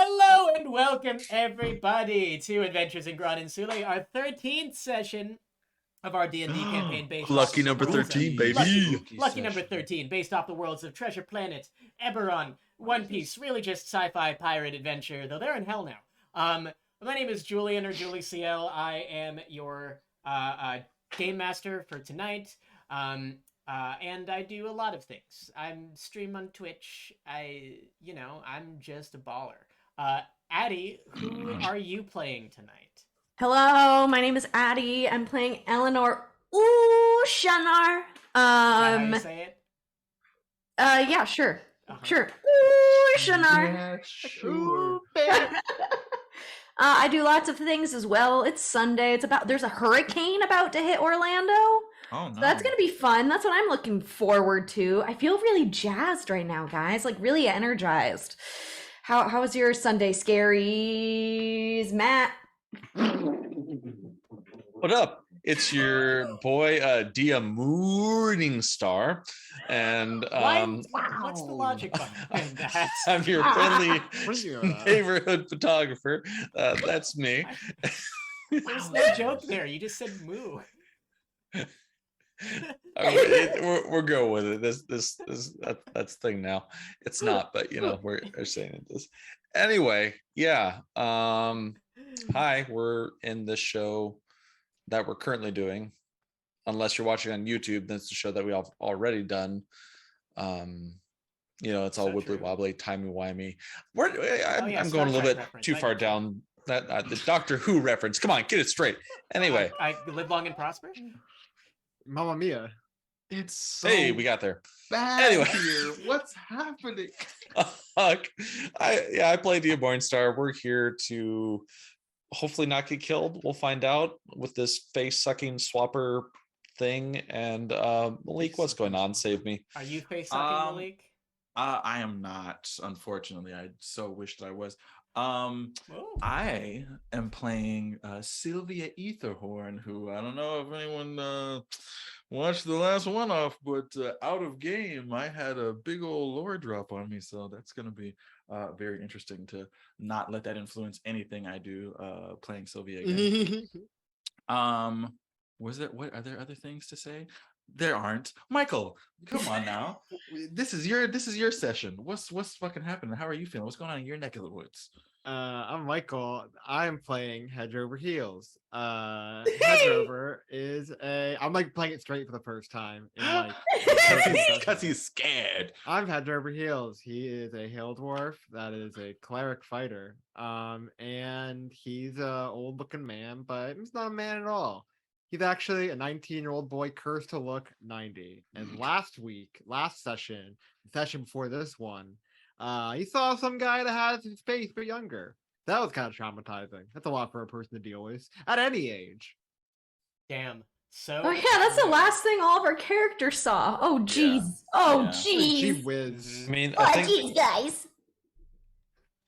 Hello and welcome everybody to Adventures in Gran, Insulae, our 13th session of our D&D campaign based Lucky off number the worlds 13, of, baby. Lucky number 13, based off the worlds of Treasure Planet, Eberron, One Piece, really just sci-fi pirate adventure, though they're in hell now. My name is Julian or JuliCiel. I am your game master for tonight. And I do a lot of things. I'm stream on Twitch. I'm just a baller. Addie, who are you playing tonight? Hello, my name is Addie. I'm playing Eleanor Shanar. Is that how you say it? Yeah, sure. Sure. Shanar. Yeah, sure. I do lots of things as well. It's Sunday. There's a hurricane about to hit Orlando. Oh, no. So that's gonna be fun. That's what I'm looking forward to. I feel really jazzed right now, guys. Like really energized. How was your Sunday scaries, Matt? What up? It's your boy Diya MorningStar, and what's the logic behind that? I'm your friendly neighborhood photographer. That's me. There's no joke there. You just said moo. We're going with it. That's the thing now. It's not, but we're saying it is. Anyway, yeah. Hi, we're in this show that we're currently doing. Unless you're watching on YouTube, that's the show that we have already done. It's all wibbly wobbly, timey wimey. I'm going a little bit too far down that the Doctor Who reference. Come on, get it straight. Anyway, I live long and prosper. Mamma mia. It's so hey, we got there. bad Anyway. here. What's happening? Fuck. I play Diya MorningStar. We're here to hopefully not get killed. We'll find out with this face-sucking swapper thing. And Malik, what's going on? Save me. Are you face-sucking, Malik? I am not, unfortunately. I so wished I was. Whoa. I am playing Sylvia Etherhorn, who I don't know if anyone watched the last one off, but out of game, I had a big old lore drop on me, so that's going to be very interesting to not let that influence anything I do playing Sylvia again. What are there other things to say? There aren't. Michael, come on now. This is your session. What's fucking happening? How are you feeling? What's going on in your neck of the woods? I'm Michael. I'm playing Hedrover Heels. Hedrover is I'm like playing it straight for the first time in like Because he's scared. I'm Hedrover Heels. He is a hill dwarf that is a cleric fighter. And he's a old looking man, but he's not a man at all. He's actually a 19-year-old boy cursed to look 90. And last session, the session before this one, he saw some guy that had his face but younger. That was kind of traumatizing. That's a lot for a person to deal with at any age. Damn. So. Oh yeah, that's the last thing all of our characters saw. Oh jeez. Yeah. Oh Yeah. jeez. Gee whiz. I mean, Oh I think jeez, guys.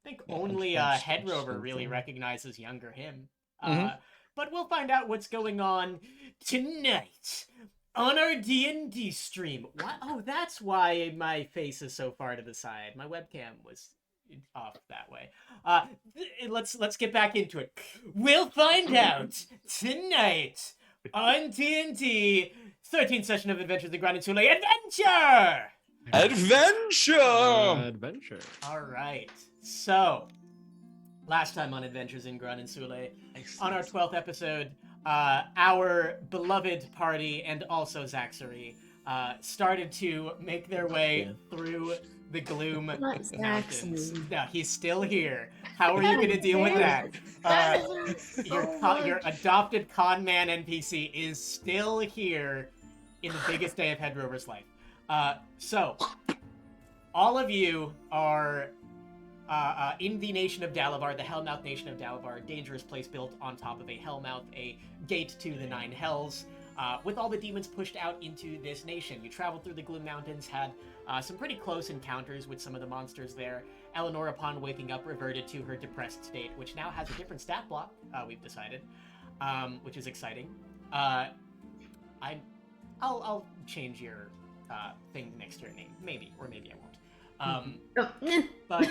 I think only Hedrover really recognizes younger him. Mhm. But we'll find out what's going on tonight on our D&D stream. What? Oh, that's why my face is so far to the side. My webcam was off that way. Let's get back into it. We'll find out tonight on D&D 13th session of Adventures in Gran Insulae Adventure! Adventure. All right. So, last time on Adventures in Gran Insulae, on our 12th episode, our beloved party and also Zaxxery started to make their way through the gloom mountains. Now, he's still here. How are you going to deal with that? Your adopted con man NPC is still here in the biggest day of Hedrover's life. So, all of you are in the nation of Dalivar, the Hellmouth nation of Dalivar, a dangerous place built on top of a Hellmouth, a gate to the Nine Hells, with all the demons pushed out into this nation. You traveled through the Gloom Mountains, had some pretty close encounters with some of the monsters there. Eleanor, upon waking up, reverted to her depressed state, which now has a different stat block, we've decided, which is exciting. I'll change your thing next to your name, maybe, or maybe I won't. But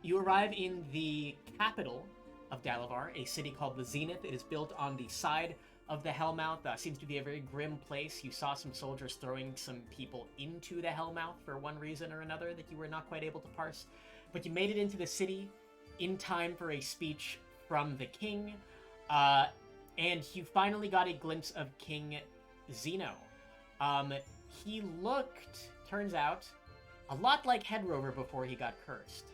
You arrive in the capital of Dalivar, a city called the Zenith. It is built on the side of the Hellmouth. Seems to be a very grim place. You saw some soldiers throwing some people into the Hellmouth for one reason or another that you were not quite able to parse. But you made it into the city in time for a speech from the king. And you finally got a glimpse of King Zeno. He looked, turns out, a lot like Hedrover before he got cursed.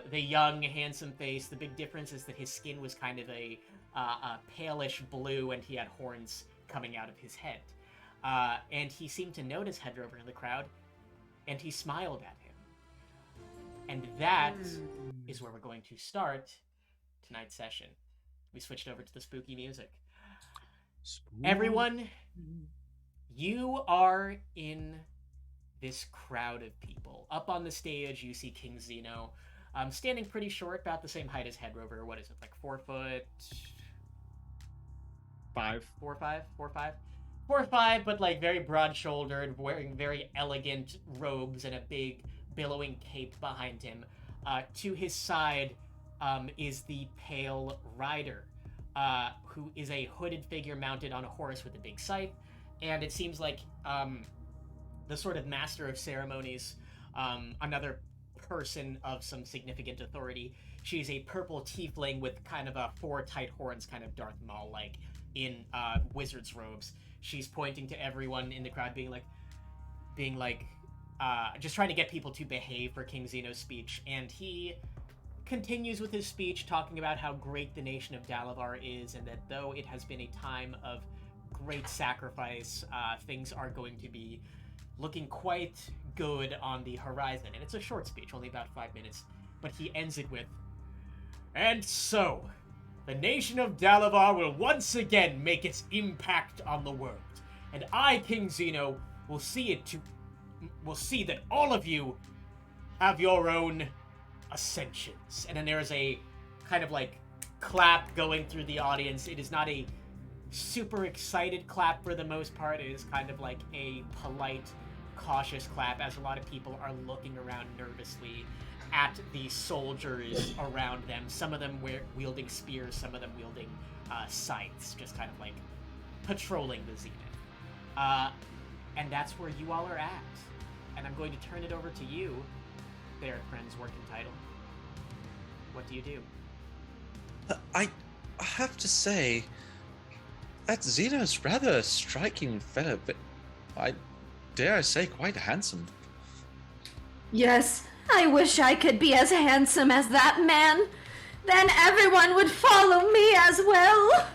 The young, handsome face. The big difference is that his skin was kind of a palish blue, and he had horns coming out of his head. And he seemed to notice Hedrover in the crowd, and he smiled at him. And that is where we're going to start tonight's session. We switched over to the spooky music. Everyone, you are in this crowd of people. Up on the stage, you see King Zeno, standing pretty short, about the same height as Hedrover. What is it, like 4 foot? 5. 4 or 5, but like very broad-shouldered, wearing very elegant robes and a big billowing cape behind him. To his side is the Pale Rider, who is a hooded figure mounted on a horse with a big scythe, and it seems like the sort of master of ceremonies, another person of some significant authority. She's a purple tiefling with kind of 4 tight horns, kind of Darth Maul-like, in wizard's robes. She's pointing to everyone in the crowd, being like, just trying to get people to behave for King Zeno's speech. And he continues with his speech, talking about how great the nation of Dalivar is, and that though it has been a time of great sacrifice, things are going to be looking quite good on the horizon. And it's a short speech, only about 5 minutes, but he ends it with, "And so, the nation of Dalivar will once again make its impact on the world, and I, King Zeno, will see that all of you have your own ascensions." And then there's a kind of like clap going through the audience. It is not a super excited clap for the most part. It is kind of like a polite, cautious clap, as a lot of people are looking around nervously at the soldiers around them. Some of them wielding spears, some of them wielding scythes, just kind of like patrolling the Zenith. And that's where you all are at. And I'm going to turn it over to you, there, friends, working title. What do you do? I have to say, that Zeno's rather a striking fellow, but I dare I say quite handsome. Yes, I wish I could be as handsome as that man. Then everyone would follow me as well.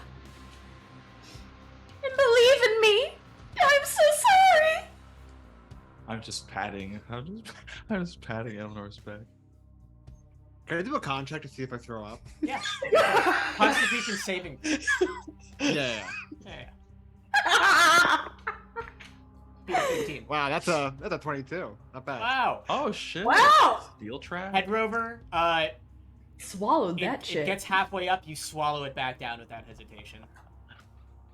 And believe in me. I'm so sorry. I'm just patting Eleanor's back. Can I do a con check to see if I throw up? Yeah. Constitution saving. Yeah. Yeah. 15. Wow, that's a 22. Not bad. Wow. Oh shit! Wow. Steel trap. Hedrover, Swallowed that it shit. gets halfway up, you swallow it back down without hesitation.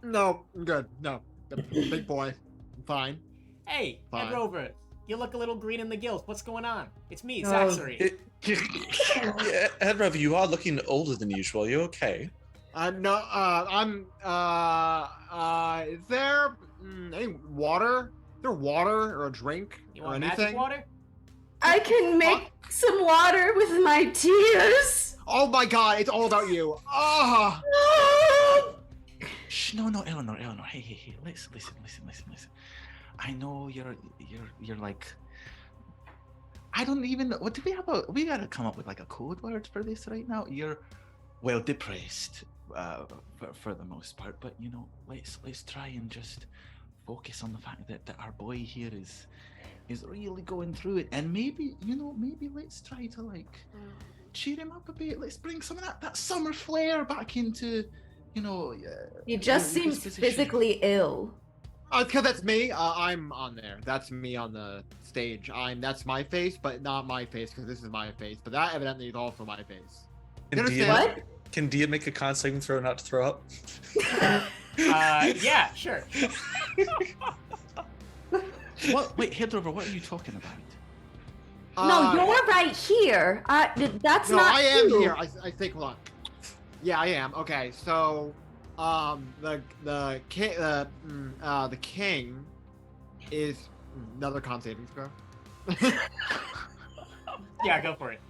No, I'm good. No, big boy. I'm fine. Hey, Fine. Hedrover, you look a little green in the gills. What's going on? It's me, Oh. Zaxxery. Yeah, Hedrover, you are looking older than usual. Are you okay? I'm not. Is there any water? Is there water or a drink You or want anything? magic water? I can make some water with my tears. Oh my god, it's all about you. Ah. Shh, no, Eleanor. Hey, listen. I know you're like. I don't even know. What do we have? We gotta come up with like a code word for this right now. You're well depressed, for the most part, but you know, let's try and just focus on the fact that our boy here is really going through it, and maybe let's try to like cheer him up a bit. Let's bring some of that summer flair back into, He just your seems disposition. physically ill. Because that's me. I'm on there. That's me on the stage. That's my face, but not my face because this is my face. But that evidently is also my face. You understand? What? Can Diya make a con saving throw not to throw up? Yeah, sure. What? Wait, Hedrover, what are you talking about? No, you're right here. That's No, not I am you. here. I think. Hold on. Yeah, I am. Okay, so, the king is another con savings throw. Yeah, go for it.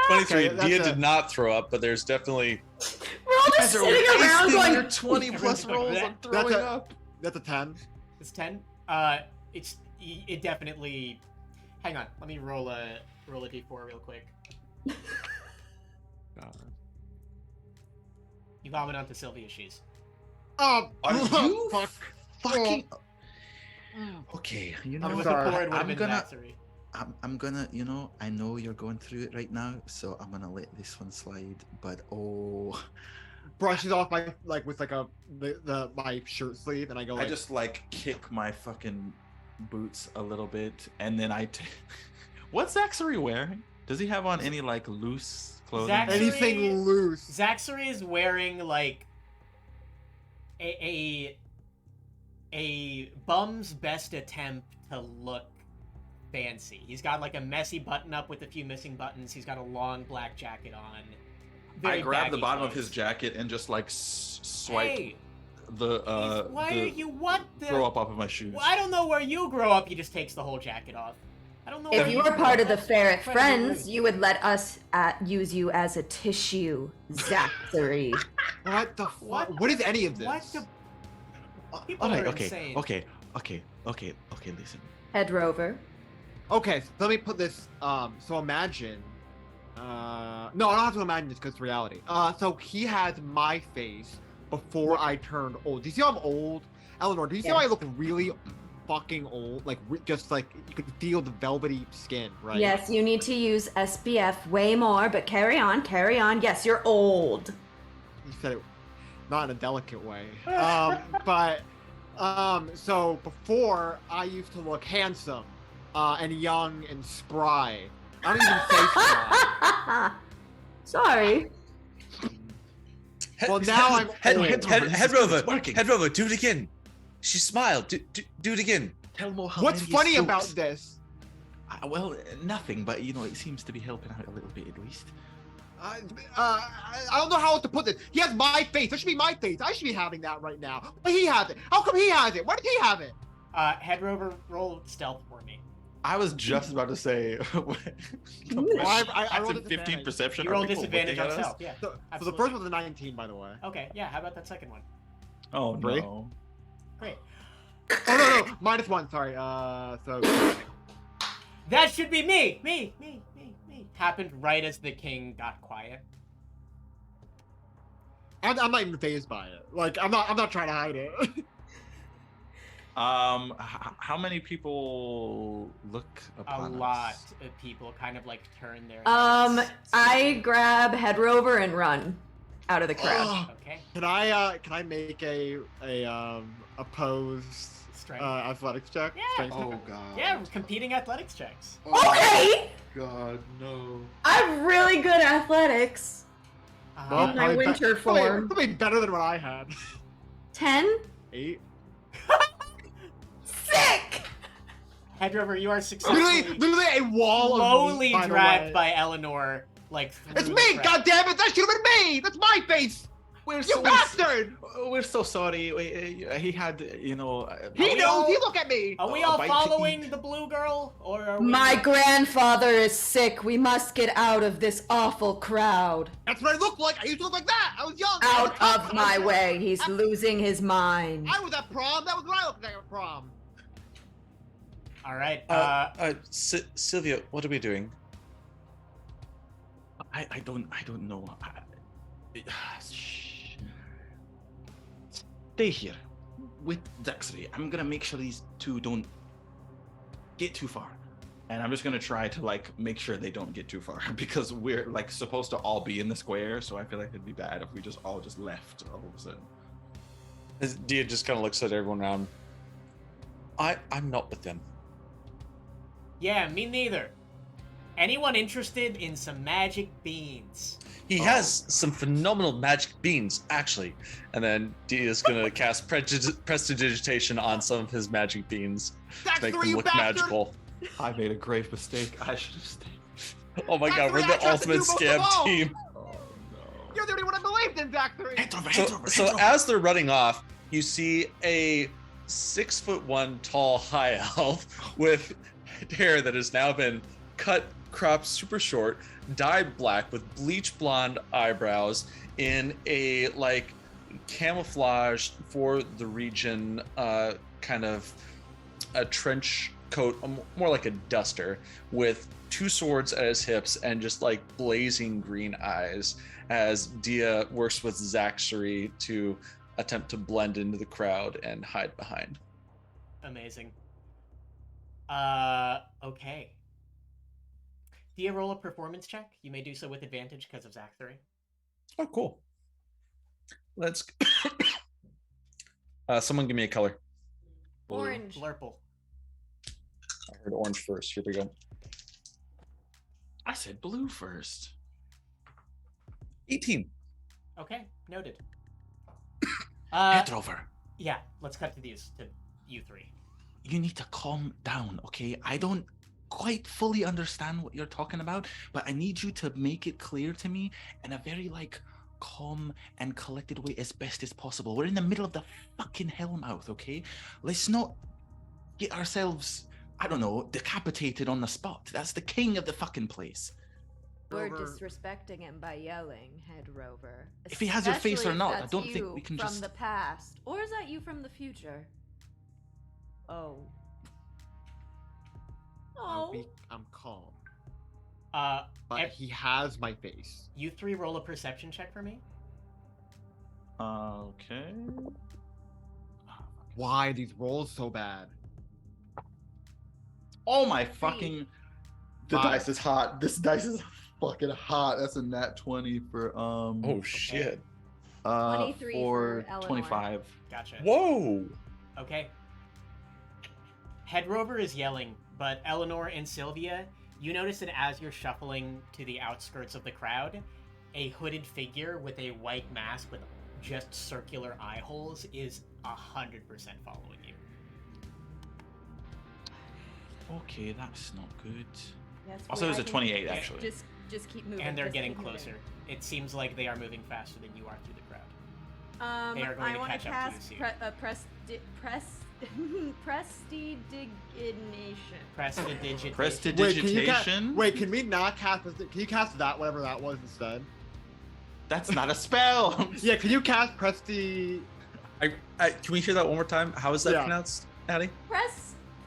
23. Okay, Diya that's did not throw up, but there's definitely. We're all just sitting around Wasting going, your 20 plus rolls on throwing up. That's a 10. It's 10. It definitely. Hang on. Let me roll a d4 real quick. You vomit onto Sylvia's shoes. Oh, Are you fuck. fucking? Okay, you know With what? the sorry. four, it would have I'm been gonna- Zaxxery. I'm gonna, you know, I know you're going through it right now, so I'm gonna let this one slide. But Brushes off my with my shirt sleeve, and I go. I just like kick my fucking boots a little bit, and then what's Zaxxery wearing? Does he have on any like loose clothing? Zaxxery- anything loose. Zaxxery is wearing like a bum's best attempt to look fancy. He's got like a messy button up with a few missing buttons. He's got a long black jacket on. I grab the baggy bottom of clothes. his jacket and just like swipe Hey, why the are you what the? throw up off of my shoes. Well, I don't know where you grow up. He just takes the whole jacket off. I don't know. if where you were grew part up. of the That's Ferret incredibly Friends, rude. you would let us use you as a tissue, Zaxxery. What the What? fuck? What is any of this? What the? People All right, are okay, insane. okay. Listen. Hedrover. Okay, so let me put this. So imagine. No, I don't have to imagine this because it's reality. So he has my face before I turned old. Do you see how I'm old, Eleanor? Do you see how I look really fucking old? Like just like you could feel the velvety skin, right? Yes, you need to use SPF way more, but carry on, carry on. Yes, you're old. You said it not in a delicate way. So before I used to look handsome, and young and spry. I don't even say spry. Sorry. Well, now I'm old. Hedrover, do it again. She smiled. Do it again. Tell more. What's funny about this? Well, nothing, but you know, it seems to be helping out a little bit at least. I don't know how to put this. He has my face. That should be my face. I should be having that right now. But he has it. How come he has it? Why did he have it? Hedrover, roll stealth for me. I was just about to say. I rolled a a 15 disadvantage. perception. You Are roll people disadvantage looking on at us? stealth. Yeah. So the Absolutely. first one's a 19, by the way. Okay. Yeah. How about that second one? Oh Three? no. Great. Oh no, -1. Sorry. So That should be me. Me. Happened right as the king got quiet. I'm not even phased by it. Like I'm not trying to hide it. How many people look A upon lot us? of people kind of like turn their heads. I grab Hedrover and run out of the crowd. Okay. Can I make a opposed Strength. athletics check? Yeah. Strength Oh check? god. Yeah, competing athletics checks. Okay! God, no. I'm really good at athletics. Well, my probably winter form. Probably better than what I had. 10? 8. Sick! Hedrover, you are successfully Literally a wall slowly of meat, dragged by Eleanor, like through It's the me! crowd. God damn it! That should have been me! That's my face! We're You bastard! We're so sorry. He had, you know. He we knows! all- He look at me! Are we a all bite to following eat. the blue girl, or are we? My grandfather is sick. We must get out of this awful crowd. That's what I look like! I used to look like that! I was young! I was Out tough, of I my was- way. He's losing his mind. I was at prom! That was what I looked like at prom! All right. Sylvia, what are we doing? I don't know. Stay here with Zaxxery. I'm gonna make sure these two don't get too far, and I'm just gonna try to like make sure they don't get too far because we're like supposed to all be in the square. So I feel like it'd be bad if we just all left all of a sudden. As Diya just kind of looks at everyone around. I'm not with them. Yeah, me neither. Anyone interested in some magic beans? He has some phenomenal magic beans, actually. And then Diya's gonna cast prestidigitation on some of his magic beans to That's make where them you look bastard! magical. I made a grave mistake. I should have stayed. Oh my That's god, we're what I the tried to do ultimate most of scam all. team. Oh no. You're the only one I believed in, Zach 3. So as they're running off, you see a 6'1" tall high elf with hair that has now been cut, cropped super short, dyed black with bleach blonde eyebrows in a like camouflage for the region kind of a trench coat, more like a duster, with 2 swords at his hips and just like blazing green eyes as Diya works with Zaxxery to attempt to blend into the crowd and hide behind. Amazing. Okay. Diya, roll a performance check. You may do so with advantage because of Zaxxery. Oh, cool. Let's someone give me a color. Orange. Blurple. I heard orange first. Here we go. I said blue first. 18. Okay, noted. Hedrover, Yeah, let's cut to you 3. you need to calm down, okay? I don't quite fully understand what you're talking about, but I need you to make it clear to me in a very like calm and collected way as best as possible. We're in the middle of the fucking hellmouth, okay? Let's not get ourselves, I don't know, decapitated on the spot. That's the king of the fucking place. We're Rover. disrespecting him by yelling, Hedrover. If he has your face or Especially if not, I that's don't think you we can from just- the past, or is that you from the future? Oh. Oh. I'm calm. But But he has my face. you 3 roll a perception check for me. Okay. Why are these rolls so bad? Oh my fucking. The Five. dice is hot. This dice is fucking hot. That's a nat 20 for Oh shit. 23 for Eleanor. 25. Gotcha. Whoa. Okay. Hedrover is yelling, but Eleanor and Sylvia, you notice that as you're shuffling to the outskirts of the crowd, a hooded figure with a white mask with just circular eye holes is 100% following you. Okay, that's not good. Yes, Also, it was I a can- 28 actually. Just keep moving. And they're just getting keep moving. closer. It seems like they are moving faster than you are through the crowd. They are going I to want to catch up to you cast soon. prestidigitation. Prestidigitation. Prestidigitation? Wait, can we not cast? Can you cast that, whatever that was instead? That's not a spell. Yeah, can you cast Presti? Can we hear that one more time? How is that Yeah. pronounced, Addie?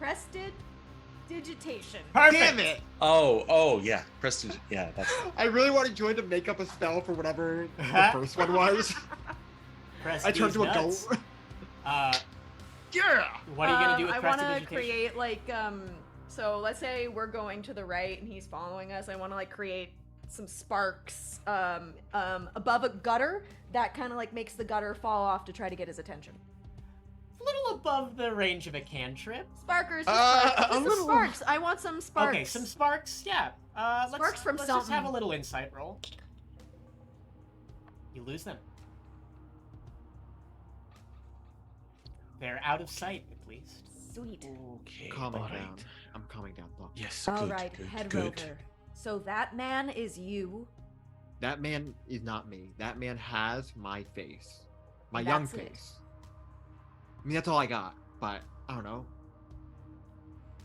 Prestidigitation. Perfect. Damn it! Oh yeah. Prestige. Yeah, that's I really wanted Joy to make up a spell for whatever the first one was. I turned to a goat. Yeah. What are you gonna do with I want to prestidigitation? create like so let's say we're going to the right and he's following us. I want to like create some sparks above a gutter that kind of like makes the gutter fall off to try to get his attention. A little above the range of a cantrip. Sparkers, just a little- sparks. I want some sparks. Okay, some sparks. Yeah. Sparks from let's just have a something. little insight roll. You lose them. They're out of sight, at least. Sweet. Okay, Calming all right. down. I'm calming down. Look, Yes, All good, right, good, Head good. Rover. So that man is you. that man is not me. That man has my face, my young That's it. face. I mean, that's all I got. But I don't know.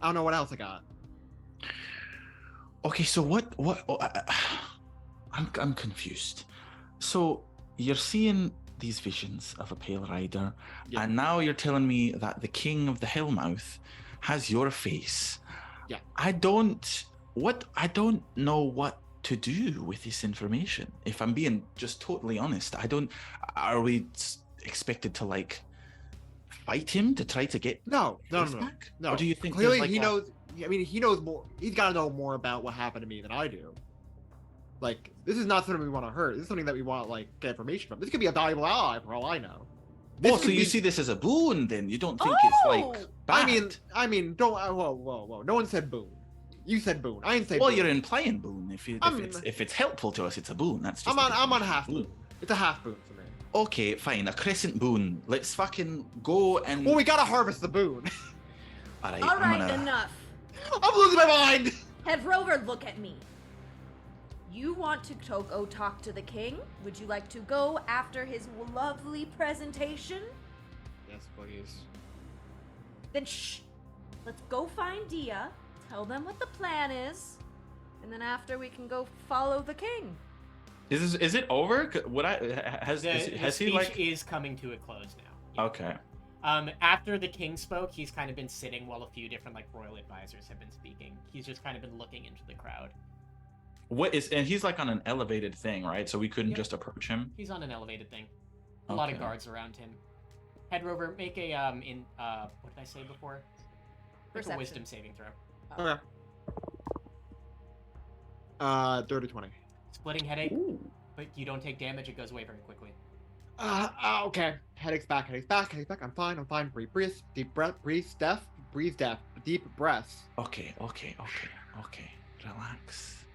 I don't know what else I got. Okay, so what I'm confused. So you're seeing these visions of a pale rider, Yeah. and now you're telling me that the king of the Hellmouth has your face. Yeah. I don't know what to do with this information. If I'm being just totally honest, are we expected to like fight him to try to get No, no, face no, no. back? No. Or do you think Clearly there's, like, he a- knows? I mean, he knows more. He's got to know more about what happened to me than I do. Like, this is not something we want to hurt. This is something that we want, like, get information from. This could be a valuable ally for all I know. This Oh, so could you be- see this as a boon then? You don't think it's like Oh! bad? I mean, don't. Whoa. No one said boon. You said boon. I didn't say. Well, boon. you're implying boon. I'm- If it's helpful to us, it's a boon. That's just I'm a on different half boon. boon. It's a half boon for me. Okay, fine. A crescent boon. Let's fucking go and. Well, we gotta harvest the boon. All right, All right, I'm gonna. enough. I'm losing my mind. Hedrover, look at me. You want to go talk to the king? Would you like to go after his lovely presentation? Yes, please. Then shh. Let's go find Diya, tell them what the plan is, and then after we can go follow the king. Is it over? Would I has The has he speech like? is coming to a close now. Yeah. Okay. After the king spoke, he's kind of been sitting while a few different like royal advisors have been speaking. He's just kind of been looking into the crowd. And he's like on an elevated thing, right? So we couldn't Yep. just approach him. He's on an elevated thing. A lot of Okay. guards around him. Hedrover, make a what did I say before? Make a Perception. wisdom saving throw. Okay. 30-20. Splitting headache, Ooh. but you don't take damage. It goes away very quickly. Okay. Headache's back. I'm fine. Breathe. Deep breath. Breathe. Deep breaths. Okay.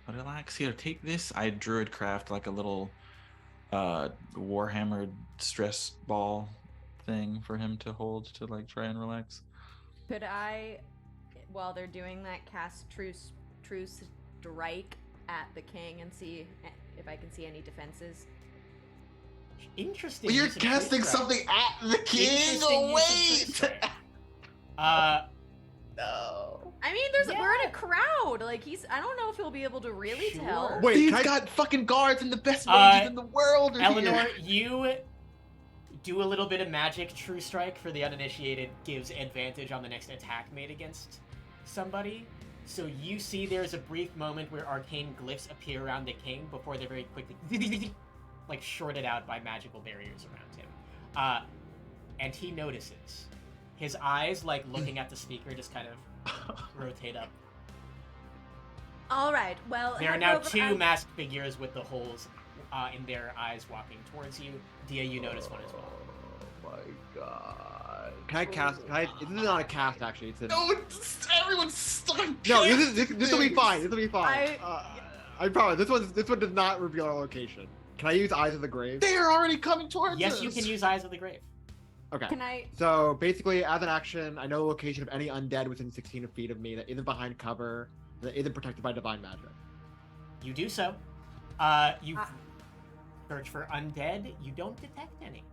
Relax. Here, take this. I druid craft like a little warhammered stress ball thing for him to hold to like try and relax. Could I, while they're doing that, cast True Strike at the king and see if I can see any defenses? Interesting. You're use of casting True Strike. something at the king. Interesting Oh, use of True wait. Strike. No. I mean, we're in a crowd. Like I don't know if he'll be able to really Sure. tell. Wait, He's can I- got fucking guards and the best mages in the world. are Eleanor, here. you do a little bit of magic. True Strike for the uninitiated gives advantage on the next attack made against somebody. So you see there's a brief moment where arcane glyphs appear around the king before they're very quickly like shorted out by magical barriers around him. And he notices. His eyes, like looking at the speaker, just kind of rotate up. All right. Well, There are now Hedrover, two I- masked figures with the holes in their eyes walking towards you. Diya, you notice one as well. Oh my god. Can I cast? This is not a cast actually. It's a. No, everyone's stuck. No, this will be fine. This will be fine. I- I promise. This one does not reveal our location. Can I use Eyes of the Grave? They are already coming towards us. Yes, you can use Eyes of the Grave. Okay. Can I? So basically, as an action, I know the location of any undead within 16 feet of me that isn't behind cover, that isn't protected by divine magic. You do so. You search for undead. You don't detect any.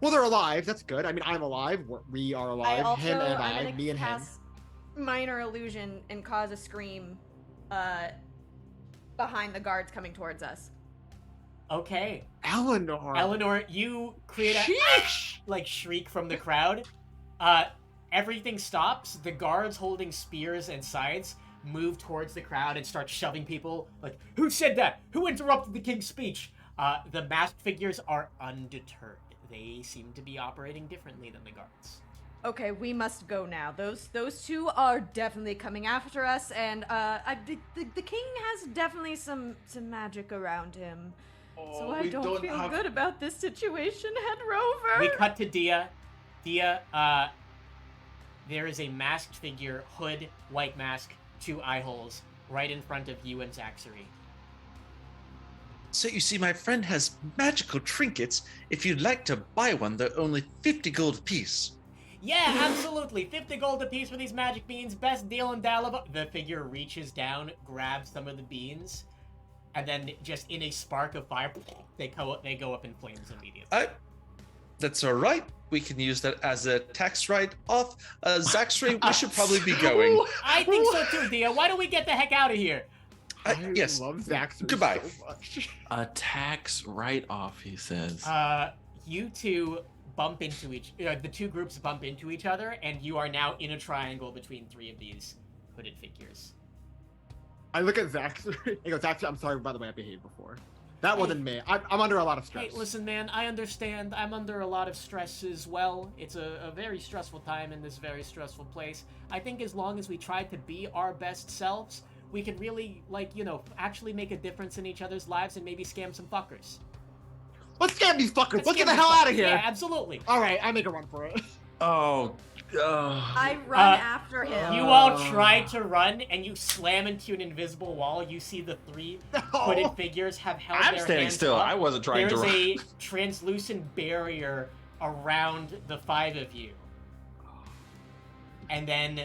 Well, they're alive. That's good. I mean, I'm alive. We are I alive. also, Him and I'm I. gonna Me and him. cast minor illusion and cause a scream, behind the guards coming towards us. Okay. Eleanor. Eleanor, you create a like shriek from the crowd. Everything stops. The guards holding spears and scythes move towards the crowd and start shoving people. Like, who said that? Who interrupted the king's speech? The masked figures are undeterred. They seem to be operating differently than the guards. Okay, we must go now. Those two are definitely coming after us, and the king has definitely some magic around him. So I we don't feel have- good about this situation, Hedrover. We cut to Diya. Diya, there is a masked figure, hood, white mask, 2 eye holes, right in front of you and Zaxary. So you see, my friend has magical trinkets. If you'd like to buy one, they're only 50 gold apiece. Yeah, absolutely. 50 gold apiece for these magic beans. Best deal in Dalivar. The figure reaches down, grabs some of the beans, and then just in a spark of fire, they go up in flames immediately. That's all right. We can use that as a tax write-off. Zaxray, we should probably be going. I think so too, Diya. Why don't we get the heck out of here? Yes. love Zaxxer Goodbye. so much. A tax write-off, he says. You two bump into the two groups bump into each other, and you are now in a triangle between 3 of these hooded figures. I look at Zaxxer. I go, Zaxxer, I'm sorry by the way I behaved before. That wasn't me. I'm under a lot of stress. Hey, listen, man, I understand. I'm under a lot of stress as well. It's a very stressful time in this very stressful place. I think as long as we try to be our best selves, we could really, actually make a difference in each other's lives and maybe scam some fuckers. Let's scam these fuckers. Let's scam get the these hell out fuckers. of here. Yeah, absolutely. All right, I make a run for it. Oh, I run after him. You all try to run, and you slam into an invisible wall. You see the 3 hooded figures have held I'm their standing hands still. up. I wasn't trying to There's run. a translucent barrier around the 5 of you. And then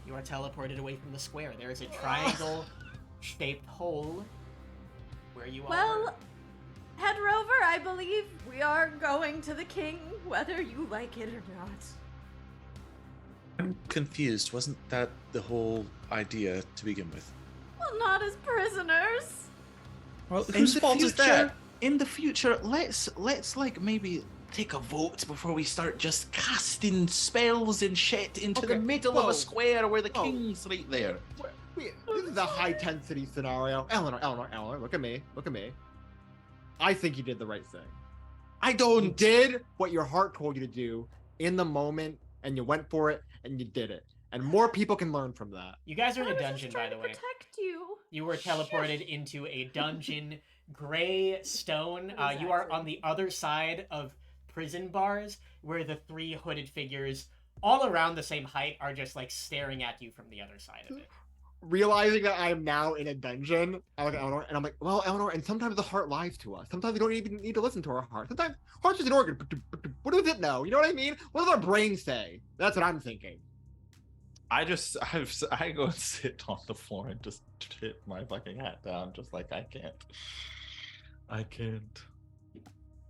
You are teleported away from the square. There is a triangle-shaped hole where you are. Well, Hedrover, I believe we are going to the king, whether you like it or not. I'm confused. Wasn't that the whole idea to begin with? Well, not as prisoners. Well, In whose the fault is that? In the future, let's like maybe take a vote before we start just casting spells and shit into the Okay, middle of whoa. a square where the Whoa. king's right there. Wait, this is a high tensity scenario. Eleanor, look at me. I think you did the right thing. I You don't. did what your heart told you to do in the moment, and you went for it, and you did it. And more people can learn from that. You guys are in I a was dungeon, just by trying the to way. protect you. You were teleported into a dungeon, gray stone. What is You that, are sir? on the other side of prison bars, where the three hooded figures, all around the same height, are just like staring at you from the other side of it. Realizing that I am now in a dungeon, I look at Eleanor, and I'm like, well, Eleanor, and sometimes the heart lies to us. Sometimes we don't even need to listen to our heart. Sometimes heart's just an organ. What does it know? You know what I mean? What does our brain say? That's what I'm thinking. I go and sit on the floor and just tip my fucking hat down, just like I can't.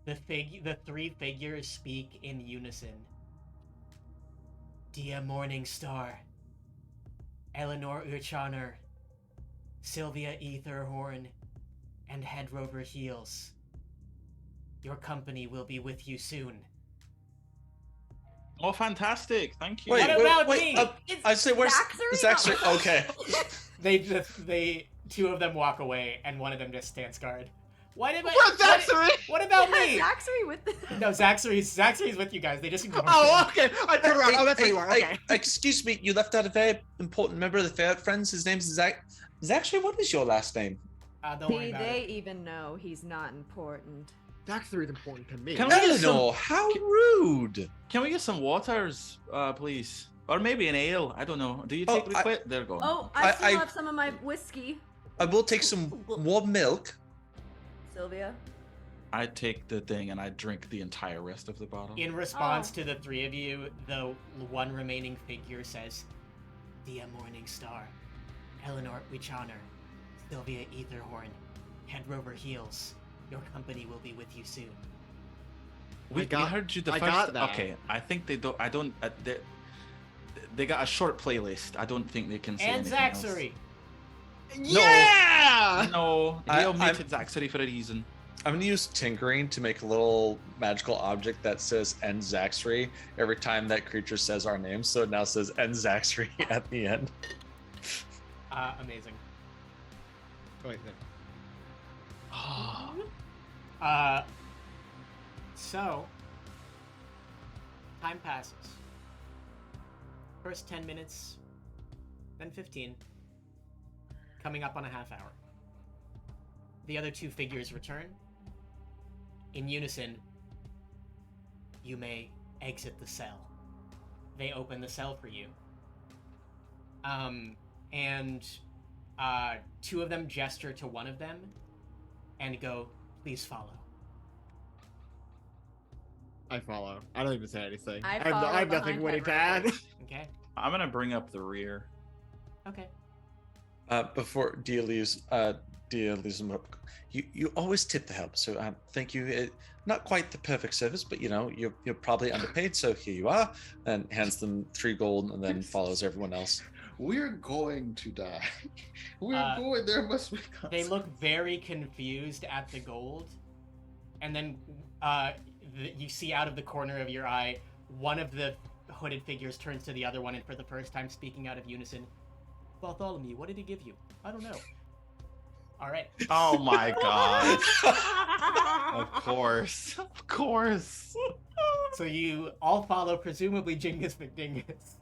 The three figures speak in unison. Diya Morningstar, Eleanor Urchaner, Sylvia Etherhorn, and Hedrover Heels. Your company will be with you soon. Oh, fantastic! Thank you. What about me? I say, where's Zachary? Zachary? Okay. They two of them walk away, and one of them just stands guard. What about Where's Zachary? What about me? Zachary with the... No, Zachary's with you guys. They just ignore Oh, him. okay. I turned around. Oh, that's where you are. Okay. Excuse me, you left out a very important member of the Ferret Friends. His name's Zach. Zachary, what is your last name? Don't worry Do about they it. even know he's not important? Zachary is important to me. Can we get some- Eleanor, how rude. Can we get some waters, please? Or maybe an ale. I don't know. Do you take I- liquid? They're gone. Oh, I still I- have some of my whiskey. I will take some warm milk. Sylvia? I take the thing and I drink the entire rest of the bottle. In response to the three of you, the one remaining figure says, Diya Morningstar, Eleanor Wichaner, Sylvia Etherhorn, Hedrover Heels. Your company will be with you soon. We heard you the I first. got that. Okay, I think they don't. I don't. They got a short playlist. I don't think they can say And anything else. Zaxary. Yeah! No, they I'm- omitted Zaxary for a reason. I'm gonna use tinkering to make a little magical object that says "End Zaxary" every time that creature says our name. So it now says "End Zaxary" at the end. Amazing. Wait, no. So, time passes. First 10 minutes, then 15. Coming up on a half hour. The other two figures return. In unison, you may exit the cell. They open the cell for you. Two of them gesture to one of them and go, please follow. I follow. I don't even say anything. I have follow nothing behind witty to Hedrover. add. Okay? I'm gonna bring up the rear. Okay. Before Diya leaves him up. You always tip the help, so thank you. Not quite the perfect service, but you're probably underpaid, so here you are. And hands them 3 gold, and then follows everyone else. We're going to die. We're going. There must be. They look very confused at the gold, and then you see out of the corner of your eye, one of the hooded figures turns to the other one, and for the first time speaking out of unison, Bartholomew, what did he give you? I don't know. All right. Oh my god! Of course. So you all follow, presumably Jingus McDingus.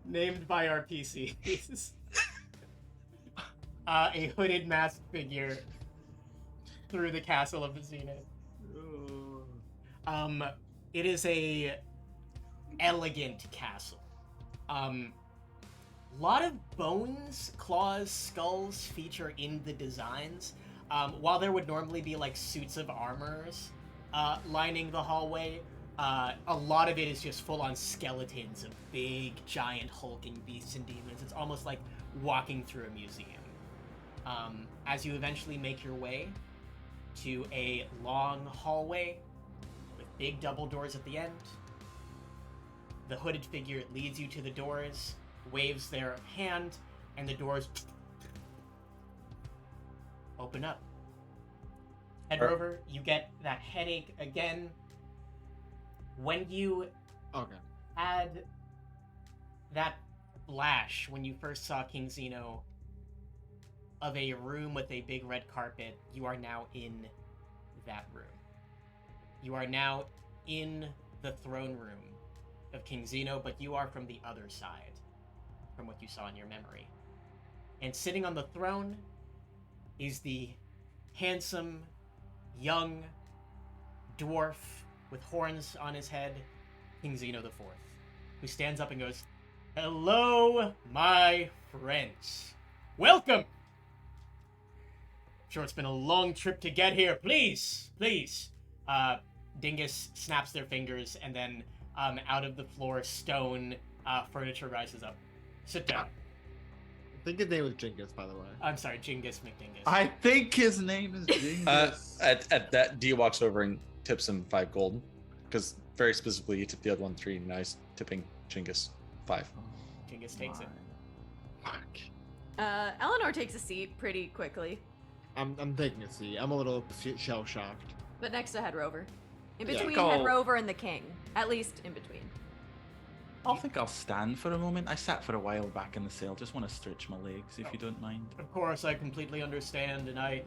Named by our PCs. A hooded masked figure through the castle of the Zenith. It is a elegant castle. Lot of bones, claws, skulls feature in the designs. While there would normally be like suits of armors lining the hallway, A lot of it is just full-on skeletons of big, giant, hulking beasts and demons. It's almost like walking through a museum. As you eventually make your way to a long hallway with big double doors at the end, the hooded figure leads you to the doors, waves their hand, and the doors open up. Hedrover, you get that headache again. When you Okay. had that flash when you first saw King Zeno of a room with a big red carpet, you are now in that room. You are now in the throne room of King Zeno, but you are from the other side, from what you saw in your memory. And sitting on the throne is the handsome, young dwarf with horns on his head, King Zeno IV, who stands up and goes, "Hello, my friends. Welcome! Sure, it's been a long trip to get here. Please, please." Dingus snaps their fingers, and then out of the floor, stone furniture rises up. Sit down. I think his name was Jingus, by the way. I'm sorry, Jingus McDingus. I think his name is Dingus. At that, Diya walks over and tips him 5 gold, because very specifically, you tipped the other one 3. Nice tipping Jingus 5. Jingus takes it. Fuck. Eleanor takes a seat pretty quickly, I'm taking a seat. I'm a little shell shocked. but next to Hedrover. In Yeah. between Go. Hedrover and the king. At least in between. I think I'll stand for a moment. I sat for a while back in the cell. Just want to stretch my legs, if you don't mind. Of course, I completely understand, and I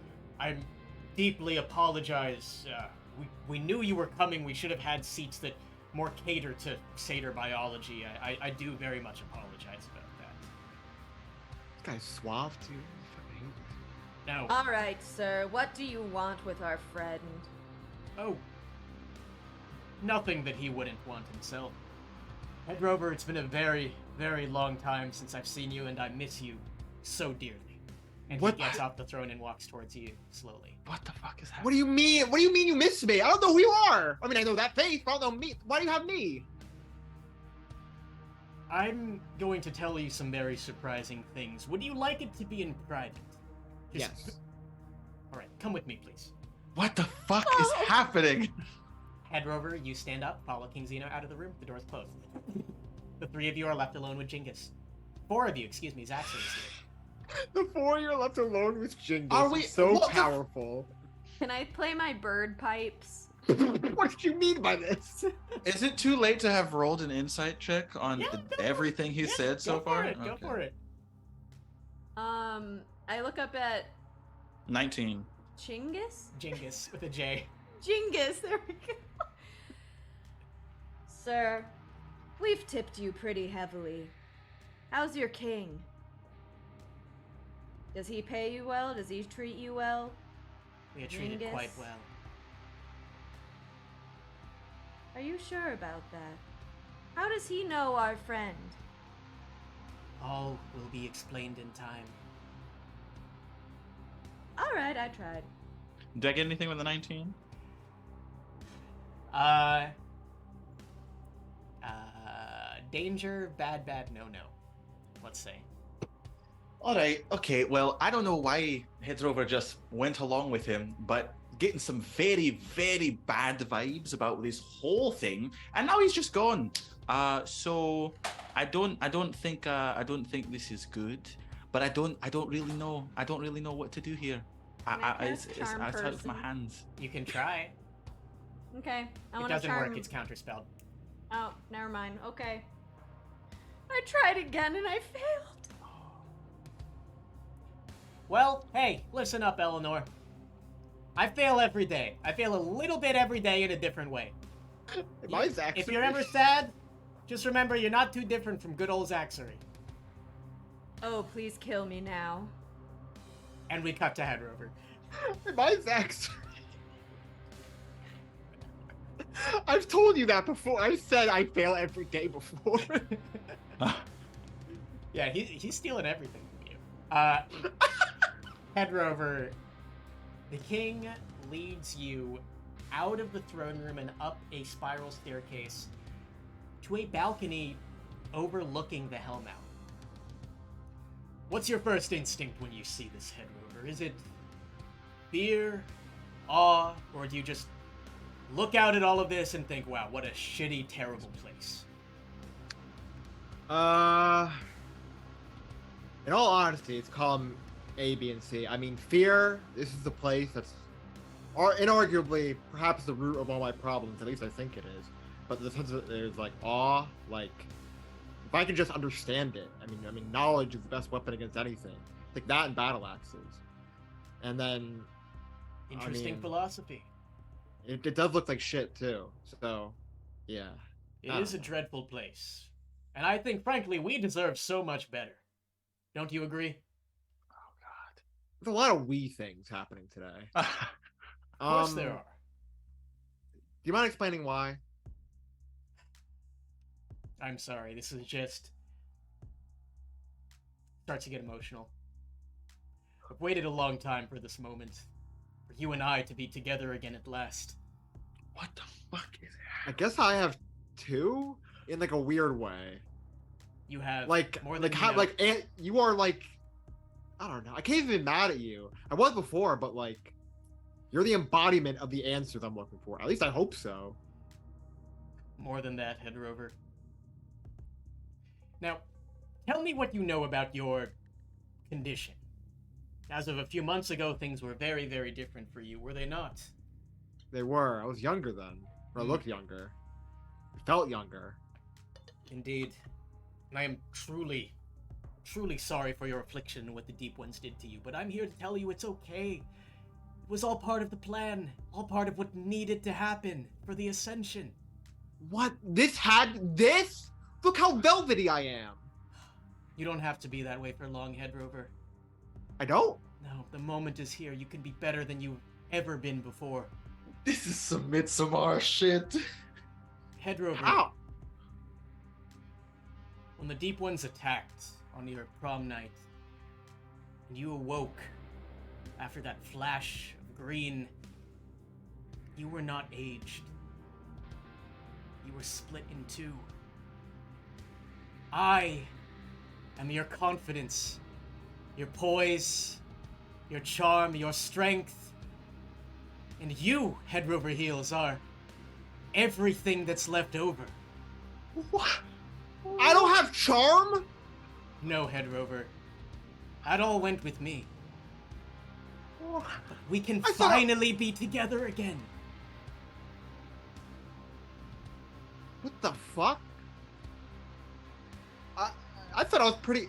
deeply apologize. We knew you were coming. We should have had seats that more cater to satyr biology. I do very much apologize about that. This guy's suave too. Fucking Now, Alright, sir. What do you want with our friend? oh, nothing that he wouldn't want himself. Hedrover, it's been a very, very long time since I've seen you, and I miss you so dearly. And What? he gets off the throne and walks towards you slowly. What the fuck is happening? What do you mean? What do you mean you miss me? I don't know who you are. I mean, I know that face, but I don't know me. Why do you have me? I'm going to tell you some very surprising things. Would you like it to be in private? Just- Yes. All right, come with me, please. What the fuck is happening? Hedrover, you stand up, follow King Zeno out of the room. The door's closed. The 3 of you are left alone with Jingus. 4 of you, excuse me, Zaxxon is here. The 4 you're left alone with Jingus. Are we- is so what the- powerful? Can I play my bird pipes? What did you mean by this? Is it too late to have rolled an insight check on Yeah, go for everything he Yeah, said so go far? For it, Go Okay. for it. I look up at 19. Chingus? Jingus with a J. Jingus, there we go. Sir, we've tipped you pretty heavily. How's your king? Does he pay you well? Does he treat you well? We are treated Jingus? quite well. Are you sure about that? How does he know our friend? All will be explained in time. Alright, I tried. Did I get anything with a 19? Danger, bad, no. Let's say. All right, okay. Well, I don't know why Hedrover just went along with him, but getting some very, very bad vibes about this whole thing, and now he's just gone. So I don't think this is good, but I don't really know. I don't really know what to do here. Can I It's cast Charm out of my Person? hands. You can try. Okay, I It want to doesn't charm. work. It's counterspelled. Oh, never mind. Okay. I tried again and I failed. Well, hey, listen up, Eleanor. I fail every day. I fail a little bit every day in a different way. My Zaxxon. If you're ever sad, just remember you're not too different from good old Zaxxon. Oh, please kill me now. And we cut to Hedrover. My Zaxxon. I've told you that before. I said I fail every day before. Yeah, he's stealing everything from you. Hedrover, the king leads you out of the throne room and up a spiral staircase to a balcony overlooking the Hellmouth. What's your first instinct when you see this Hedrover? Is it fear, awe, or do you just look out at all of this and think, wow, what a shitty, terrible place? In all honesty, it's column A, B, and C. I mean, fear, this is the place that's inarguably perhaps the root of all my problems. At least I think it is. But the sense that there's like awe, like if I can just understand it. I mean, knowledge is the best weapon against anything. Like that and battle axes. And then Interesting philosophy. It does look like shit too. So, yeah. It is a dreadful place. And I think, frankly, we deserve so much better. Don't you agree? Oh God. There's a lot of we things happening today. Of course there are. Do you mind explaining why? I'm sorry, this is just... starts to get emotional. I've waited a long time for this moment. For you and I to be together again at last. What the fuck is I guess I have two in like a weird way. You have Like more than like you how know. like you are like I don't know. I can't even be mad at you. I was before, but like you're the embodiment of the answers I'm looking for. At least I hope so. More than that, Hedrover. Now, tell me what you know about your condition. As of a few months ago, things were very, very different for you, were they not? They were. I was younger then. Or I looked younger. I felt younger. Indeed. And I am truly, truly sorry for your affliction and what the Deep Ones did to you, but I'm here to tell you it's okay. It was all part of the plan, all part of what needed to happen for the Ascension. What? This? Look how velvety I am. You don't have to be that way for long, Hedrover. I don't? No, the moment is here. You can be better than you've ever been before. This is some Midsommar shit. Hedrover. How? When the Deep Ones attacked on your prom night, and you awoke after that flash of green, you were not aged. You were split in two. I am your confidence, your poise, your charm, your strength. And you, Hedrover Heels, are everything that's left over. What? I don't have charm? No, Hedrover. That all went with me. What? We can I thought- finally be together again. What the fuck? I thought I was pretty...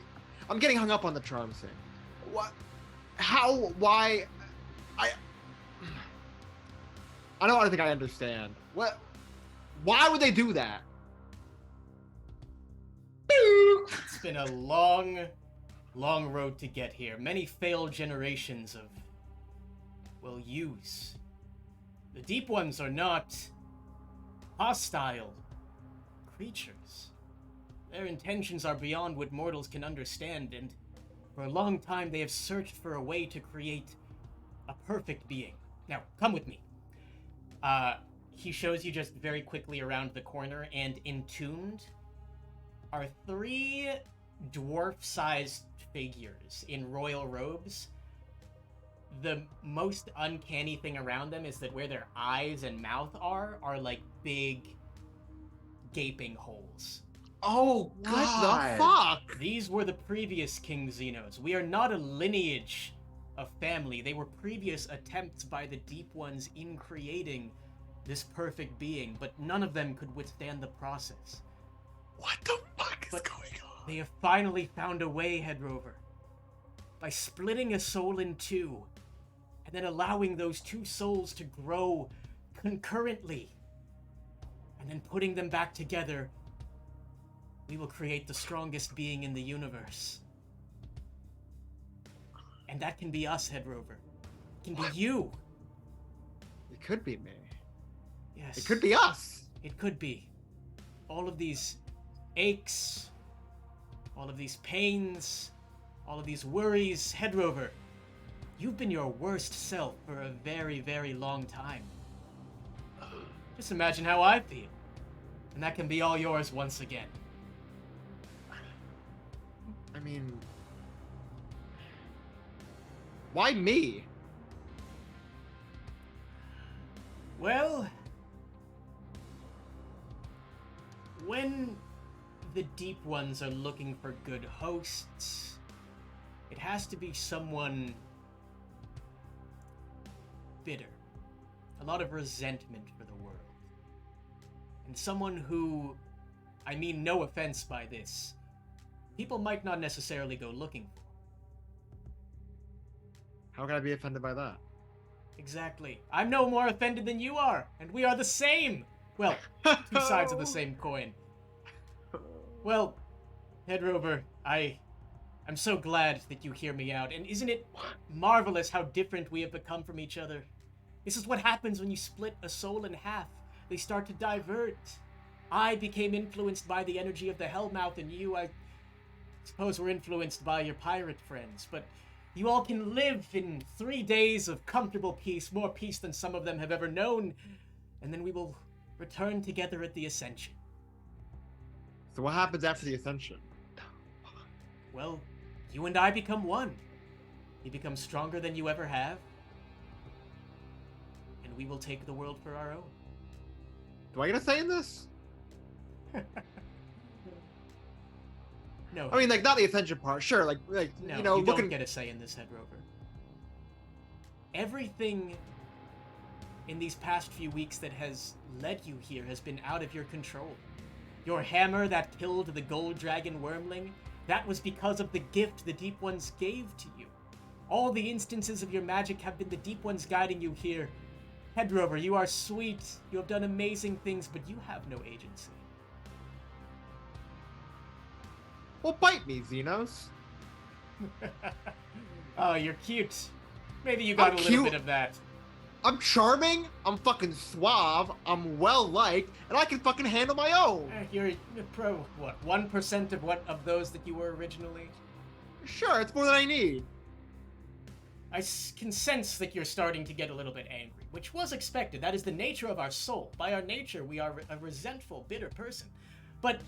I'm getting hung up on the charm thing. What? How? Why? I don't think I understand. What? Why would they do that? It's been a long, long road to get here. Many failed generations of, well, use. The Deep Ones are not hostile creatures. Their intentions are beyond what mortals can understand, and for a long time they have searched for a way to create a perfect being. Now, come with me. He shows you just very quickly around the corner, and entombed are three dwarf-sized figures in royal robes. The most uncanny thing around them is that where their eyes and mouth are like big gaping holes. Oh What God. the fuck? These were the previous King Zenos. We are not a lineage of family. They were previous attempts by the Deep Ones in creating this perfect being, but none of them could withstand the process. What the fuck is But going on? they have finally found a way, Hedrover. By splitting a soul in two, and then allowing those two souls to grow concurrently, and then putting them back together, we will create the strongest being in the universe. And that can be us, Hedrover. It can be you. It could be me. Yes. It could be us. It could be. All of these aches, all of these pains, all of these worries, Hedrover, you've been your worst self for a very, very long time. Just imagine how I feel. And that can be all yours once again. I mean, why me? Well, when the Deep Ones are looking for good hosts, it has to be someone bitter. A lot of resentment for the world. And someone who, I mean no offense by this, people might not necessarily go looking for. How can I be offended by that? Exactly. I'm no more offended than you are, and we are the same! Well, two sides of the same coin. Well, Hedrover, I'm so glad that you hear me out, and isn't it marvelous how different we have become from each other? This is what happens when you split a soul in half. They start to divert. I became influenced by the energy of the Hellmouth, and you, I suppose, were influenced by your pirate friends, but you all can live in 3 days of comfortable peace, more peace than some of them have ever known, and then we will return together at the Ascension. So what happens after the Ascension? Well, you and I become one. You become stronger than you ever have, and we will take the world for our own. Do I get a say in this? No. I mean, like, not the Ascension part. Sure, like no, you know, you looking. don't get a say in this, Hedrover. Everything in these past few weeks that has led you here has been out of your control. Your hammer that killed the gold dragon wormling, that was because of the gift the Deep Ones gave to you. All the instances of your magic have been the Deep Ones guiding you here. Hedrover, you are sweet. You have done amazing things, but you have no agency. Well, bite me, Xenos. Oh, you're cute. Maybe you got I'm a little cute. bit of that. I'm charming. I'm fucking suave. I'm well liked, and I can fucking handle my own. You're pro, what, 1% of those that you were originally? Sure, it's more than I need. I can sense that you're starting to get a little bit angry, which was expected. That is the nature of our soul. By our nature, we are a resentful, bitter person. But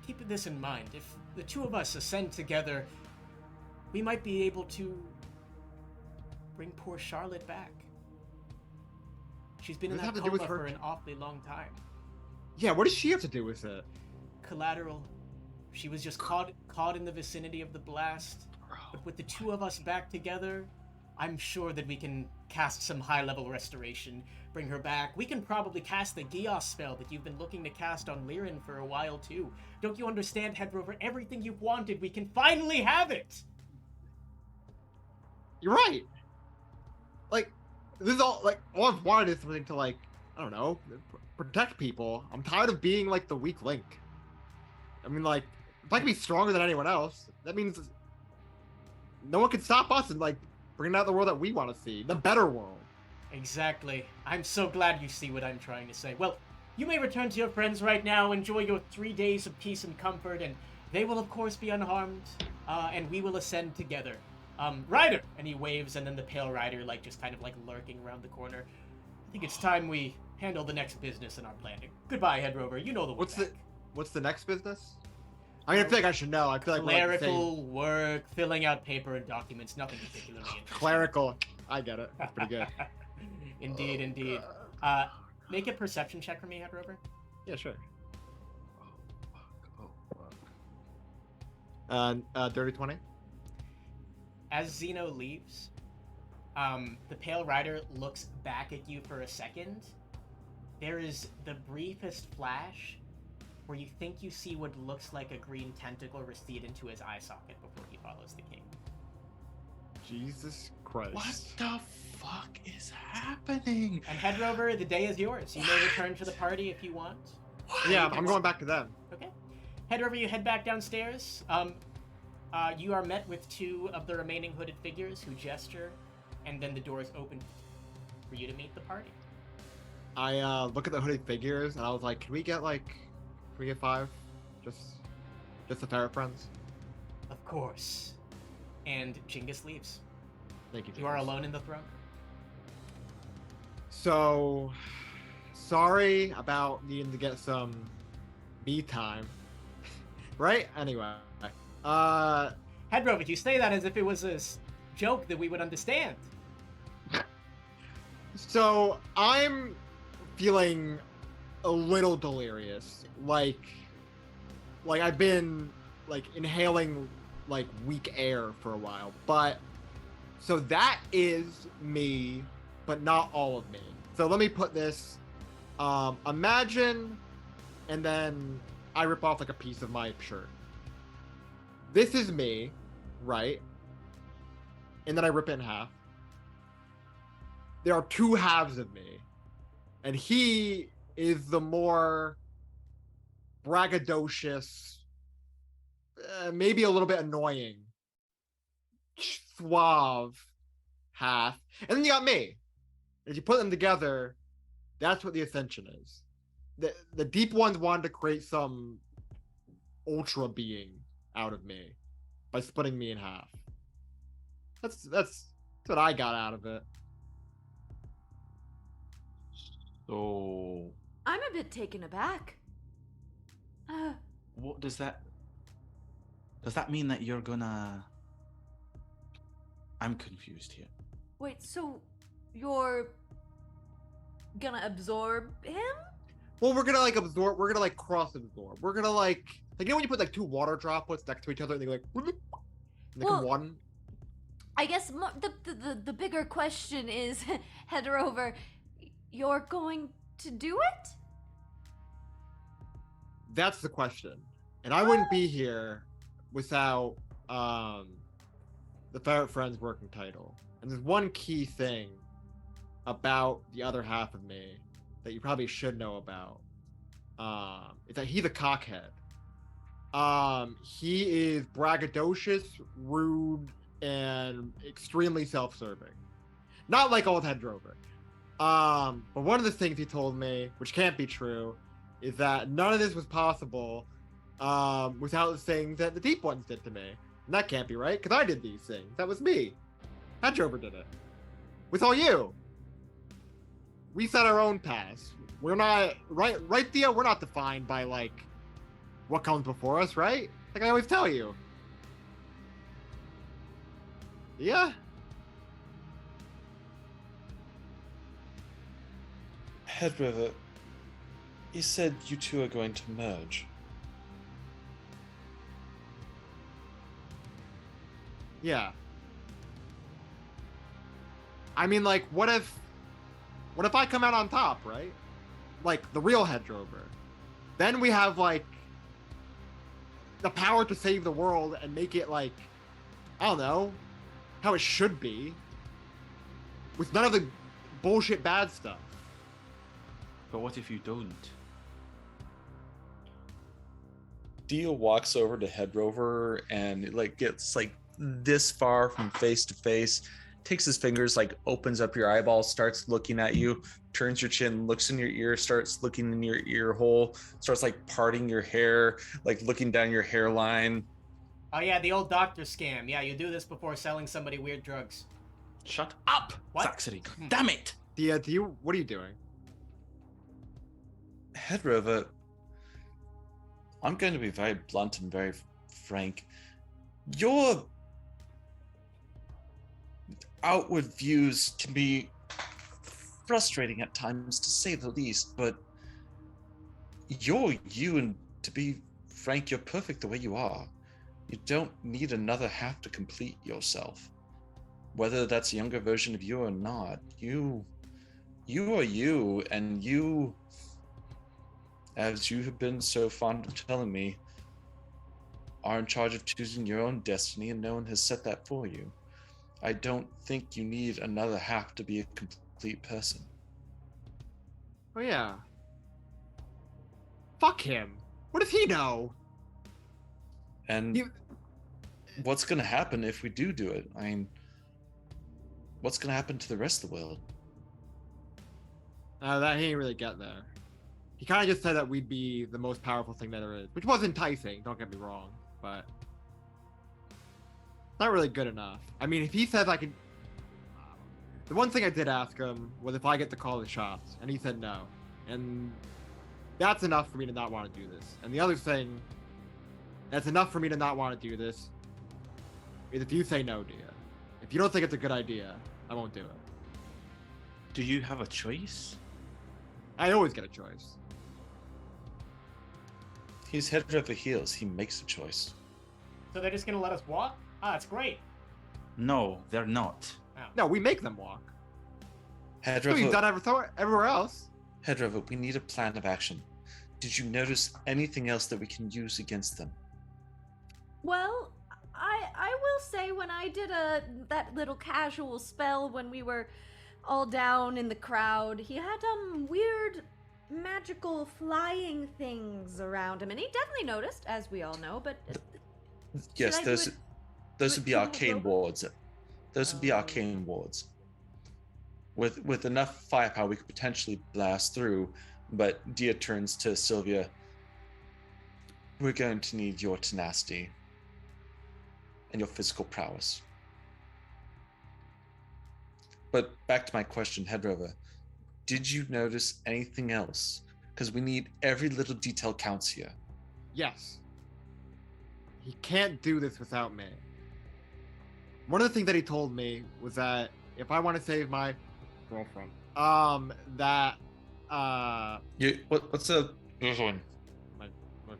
keep this in mind. If the two of us ascend together, we might be able to bring poor Charlotte back. She's been in Does it that have to do with coma her? for an awfully long time. Yeah, what does she have to do with it? Collateral. She was just caught in the vicinity of the blast. But with the two of us back together, I'm sure that we can cast some high-level restoration, bring her back. We can probably cast the Gios spell that you've been looking to cast on Lirin for a while, too. Don't you understand, Hedrover? Everything you've wanted, we can finally have it! You're right. Like, this is all I've wanted is something to, like, I don't know, protect people. I'm tired of being like the weak link. I mean, like, if I can be stronger than anyone else, that means no one can stop us and, like, bring out the world that we want to see, the better world. Exactly. I'm so glad you see what I'm trying to say. Well, you may return to your friends right now, enjoy your 3 days of peace and comfort, and they will of course be unharmed, and we will ascend together. Ryder! And he waves, and then the Pale Rider, like, just kind of, like, lurking around the corner. I think it's time we handle the next business in our planning. Goodbye, Hedrover. You know the way back. What's the next business? I mean, I feel like I should know. I feel like we're like the same. Clerical work, filling out paper and documents, nothing particularly interesting. Clerical. I get it. That's pretty good. Indeed, indeed. Make a perception check for me, Hedrover. Yeah, sure. Oh, fuck. Dirty 20. As Zeno leaves, the Pale Rider looks back at you for a second. There is the briefest flash where you think you see what looks like a green tentacle recede into his eye socket before he follows the king. Jesus Christ. What the fuck is happening? And Hedrover, the day is yours. You may return to the party if you want. Yeah, I'm going back to them. Okay. Hedrover, you head back downstairs. You are met with two of the remaining hooded figures who gesture, and then the doors open for you to meet the party. I look at the hooded figures and I was like, can we get 5? Just the ferret friends? Of course. And Genghis leaves. Thank you. You are James. alone in the throne. So, sorry about needing to get some me time. Right? Anyway. Hedrover, you say that as if it was a joke that we would understand. So I'm feeling a little delirious. Like I've been like inhaling like weak air for a while. But so that is me, but not all of me. So let me put this. Imagine, and then I rip off like a piece of my shirt. This is me, right? And then I rip it in half. There are two halves of me, and he is the more braggadocious, maybe a little bit annoying, suave half. And then you got me. If you put them together, that's what the Ascension is. The deep ones wanted to create some ultra being out of me by splitting me in half. That's what I got out of it. So, I'm a bit taken aback. what does that mean that you're gonna... I'm confused here. Wait, so you're gonna absorb him? Well, we're gonna like absorb. We're gonna like cross absorb. We're gonna like you know when you put like two water droplets next to each other and they go like and they Well, become one. I guess the bigger question is, Hedrover, you're going to do it? That's the question, and I wouldn't be here without the Ferret Friends working title. And there's one key thing about the other half of me that you probably should know about. Is that he's a cockhead. He is braggadocious, rude, and extremely self-serving. Not like old Hedrover. But one of the things he told me, which can't be true, is that none of this was possible without the things that the Deep Ones did to me. And that can't be right, because I did these things. That was me. Hedrover did it. With all you. We set our own paths. We're not right, Diya? We're not defined by like what comes before us, right? Like I always tell you. Yeah. Hedrover, you said you two are going to merge. Yeah. I mean, like, what if I come out on top, right? Like the real Hedrover. Then we have like the power to save the world and make it like, I don't know, how it should be. With none of the bullshit bad stuff. But what if you don't? Diya walks over to Hedrover and like gets like this far from face to face, takes his fingers, like opens up your eyeballs, starts looking at you, turns your chin, looks in your ear, starts looking in your ear hole, starts like parting your hair, like looking down your hairline. Oh yeah, the old doctor scam. Yeah, you do this before selling somebody weird drugs. Shut up, What? Saxony. Damn it! Diya, what are you doing? Hedrover, I'm going to be very blunt and very frank. Your outward views can be frustrating at times, to say the least, but you're you, and to be frank, you're perfect the way you are. You don't need another half to complete yourself. Whether that's a younger version of you or not, you are you, and you, as you have been so fond of telling me, are in charge of choosing your own destiny, and no one has set that for you. I don't think you need another half to be a complete person. Oh yeah. Fuck him. What does he know? And what's going to happen if we do it? I mean, what's going to happen to the rest of the world? That he ain't really get there. He kind of just said that we'd be the most powerful thing that there is, which was enticing, don't get me wrong, but not really good enough. I mean, if he says I can... The one thing I did ask him was if I get to call the shots, and he said no. And that's enough for me to not want to do this. And the other thing that's enough for me to not want to do this is if you say no, Diya. If you don't think it's a good idea, I won't do it. Do you have a choice? I always get a choice. He's head over heels. He makes a choice. So they're just gonna let us walk? Ah, it's great. No, they're not. No, we make them walk. Head We've over. done everywhere else. Head over. We need a plan of action. Did you notice anything else that we can use against them? Well, I will say when I did that little casual spell when we were all down in the crowd, he had weird magical flying things around him, and he definitely noticed, as we all know. But Yes, I do those it- those do would be it to arcane Hedrover? wards. Those would be Oh. arcane wards. With enough firepower, we could potentially blast through. But Diya turns to Sylvia. We're going to need your tenacity and your physical prowess. But back to my question, Hedrover. Did you notice anything else? Because we need every little detail counts here. Yes. He can't do this without me. One of the things that he told me was that if I want to save my girlfriend, What's a this one? my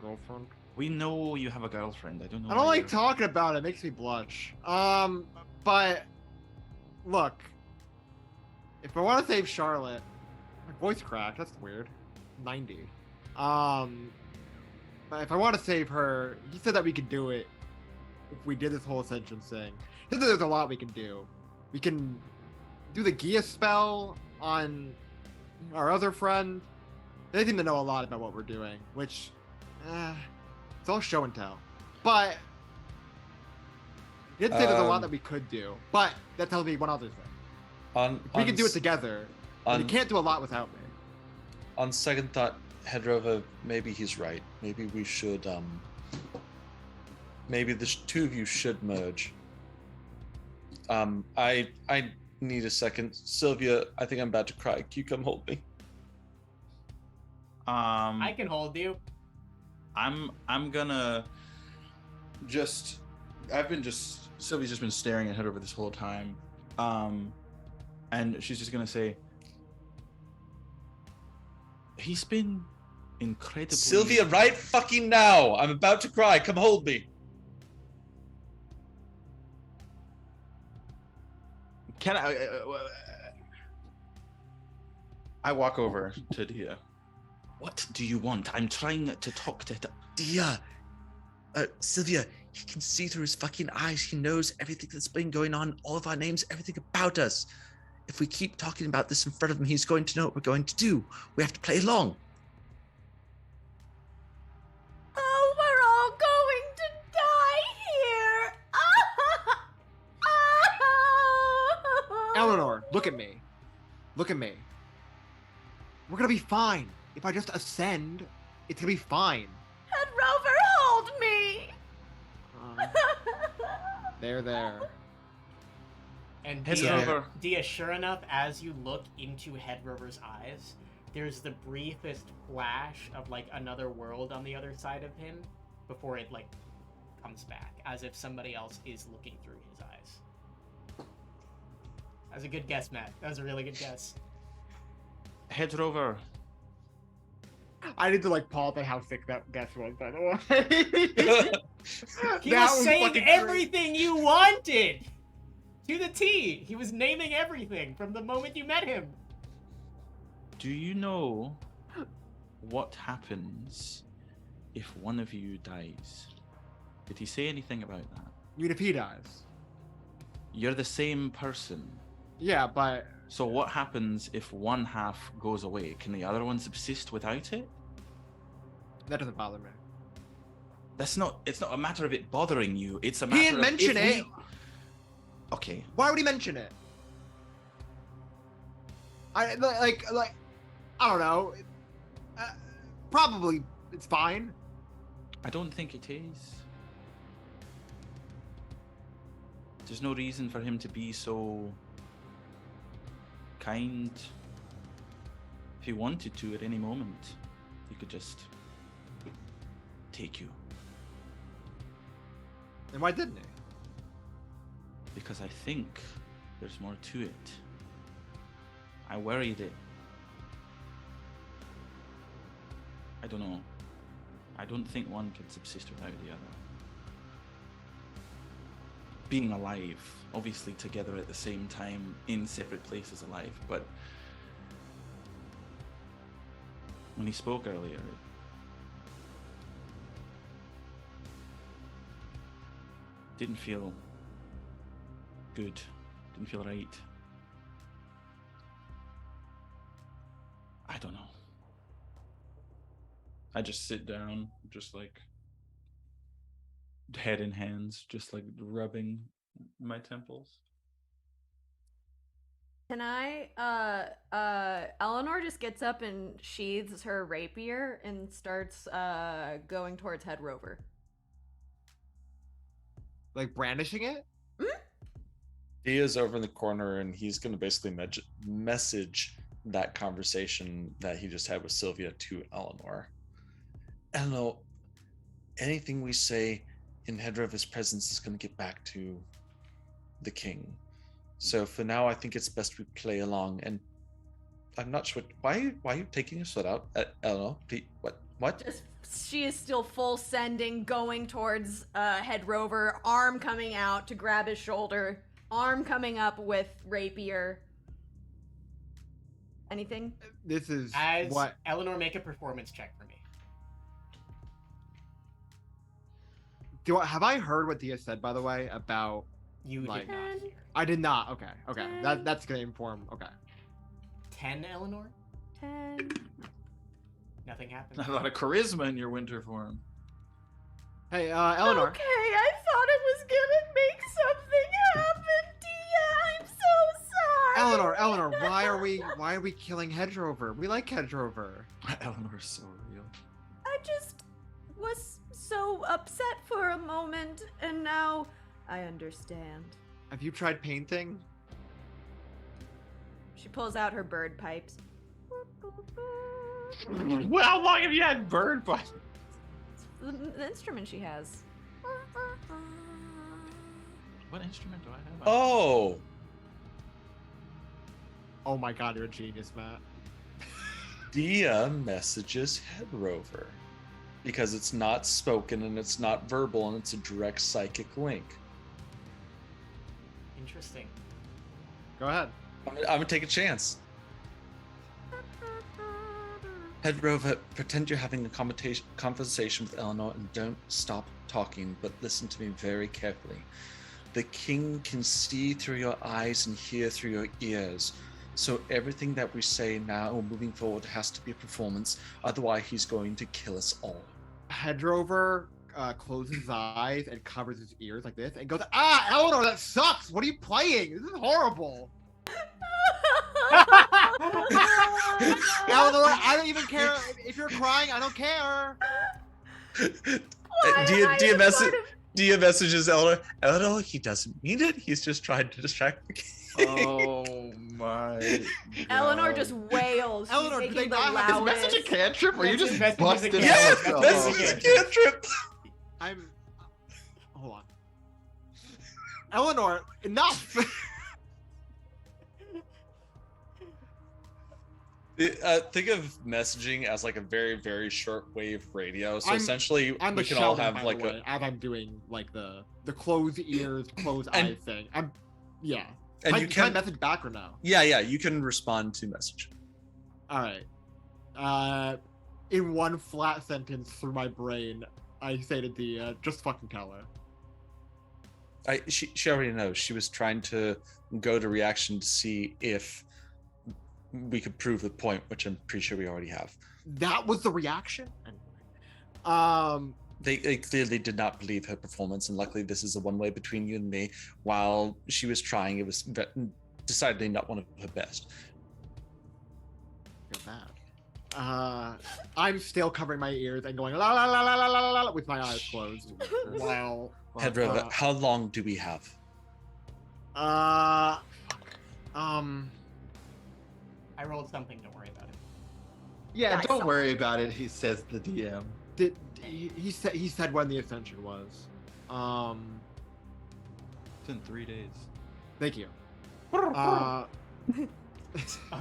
girlfriend. We know you have a girlfriend. I don't know. I don't why like you're- talking about it. It makes me blush. But look, if I want to save Charlotte, my voice cracked. That's weird. 90. But if I want to save her, he said that we could do it if we did this whole Ascension thing. He said that there's a lot we can do. We can do the Gia spell on our other friend. They seem to know a lot about what we're doing, which, it's all show and tell. But he did say there's a lot that we could do. But that tells me one other thing. We can do it together. But he can't do a lot without me. On second thought, Hedrover, maybe he's right. Maybe we should, maybe the two of you should merge. I need a second. Sylvia, I think I'm about to cry. Can you come hold me? I can hold you. I'm gonna just. Sylvia's just been staring at Hedrover this whole time, and she's just gonna say, He's been incredibly. Sylvia, right fucking now! I'm about to cry. Come hold me. "Can I?" I walk over to Diya. What do you want? I'm trying to talk to. Diya, Sylvia, he can see through his fucking eyes. He knows everything that's been going on, all of our names, everything about us. If we keep talking about this in front of him, he's going to know what we're going to do. We have to play along. Oh, we're all going to die here. Eleanor, look at me. Look at me. We're gonna be fine. If I just ascend, it's gonna be fine. Hedrover, hold me. There. And Hedrover. Diya, sure enough, as you look into Hedrover's eyes, there's the briefest flash of like another world on the other side of him before it like comes back, as if somebody else is looking through his eyes. That was a good guess, Matt. That was a really good guess. Hedrover. I need to like pause on how sick that guess was, by the way. He That was saying fucking everything you wanted! To the T! He was naming everything from the moment you met him. Do you know what happens if one of you dies? Did he say anything about that? I mean, if he dies. You're the same person. Yeah, but So what happens if one half goes away? Can the other one subsist without it? that doesn't bother me. It's not a matter of it bothering you. It's a matter He didn't of mention if it. Okay. Why would he mention it? I like I don't know. Probably it's fine. I don't think it is. There's no reason for him to be so kind, if he wanted to at any moment, he could just take you. And why didn't he? Because I think there's more to it. I worried it. I don't know. I don't think one can subsist without the other. Being alive, obviously together at the same time, in separate places alive, but when he spoke earlier, it didn't feel good, didn't feel right. I don't know. I just sit down, just like head in hands, just like rubbing my temples. Can I, Eleanor just gets up and sheathes her rapier and starts, going towards Hedrover. Like brandishing it? Diya's over in the corner, and he's going to basically message that conversation that he just had with Sylvia to Eleanor. Eleanor, anything we say in Hedrover's presence is going to get back to the king. So for now, I think it's best we play along. And I'm not sure why are you taking your foot out, Eleanor? What? She is still full sending, going towards Hedrover, arm coming out to grab his shoulder, arm coming up with rapier. Anything? This is As what Eleanor, make a performance check for me. have I heard what Diya said, by the way, about You like did not hear. I did not. Okay. 10. That's gonna inform. Okay. 10, Eleanor? 10. Nothing happened. A lot of charisma in your winter form. Hey, Eleanor. Okay, I thought it was gonna make something happen, Diya. I'm so sorry. Eleanor, why are we killing Hedrover? We like Hedrover. Eleanor's so real. I just was so upset for a moment, and now I understand. Have you tried painting? She pulls out her bird pipes. Well, how long have you had bird pipes? The instrument she has. What instrument do I have? Oh, Oh my god, you're a genius, Matt. Diya messages Hedrover because it's not spoken and it's not verbal and it's a direct psychic link. Interesting. Go ahead. I'm gonna take a chance. Hedrover, pretend you're having a conversation with Eleanor and don't stop talking, but listen to me very carefully. The king can see through your eyes and hear through your ears. So everything that we say now or moving forward has to be a performance. Otherwise, he's going to kill us all. Hedrover closes his eyes and covers his ears like this and goes, "Ah, Eleanor, that sucks! What are you playing? This is horrible!" Eleanor, I don't even care if you're crying. I don't care. Diya messages Eleanor. Eleanor, he doesn't mean it. He's just trying to distract the king. Oh my. Eleanor God. just wails. She's Eleanor, do making they the not have loudest. Is message a cantrip or you Message- just message is a busted cantrip. Yes, That's message is a cantrip. I'm. Hold on. Eleanor, enough. Think of messaging as like a very, very short wave radio. So I'm- essentially, I'm we the can all Sheldon, have by like the way, as I'm doing like the closed ears, closed And- eyes thing. Yeah. and you can I can, message back or no? yeah, you can respond to message. All right. In one flat sentence through my brain, I say to Diya, just fucking tell her. She already knows. She was trying to go to reaction to see if we could prove the point, which I'm pretty sure we already have. That was the reaction. They clearly did not believe her performance, and luckily this is a one-way between you and me. While she was trying, it was decidedly not one of her best. Feel bad. I'm still covering my ears and going la la la la la la la with my eyes closed. Wow. Hedrover, how long do we have? I rolled something. Don't worry about it. Yeah, Yeah, I don't saw worry about it. He says the DM. He said when the ascension was. It's in 3 days. Thank you. Oh,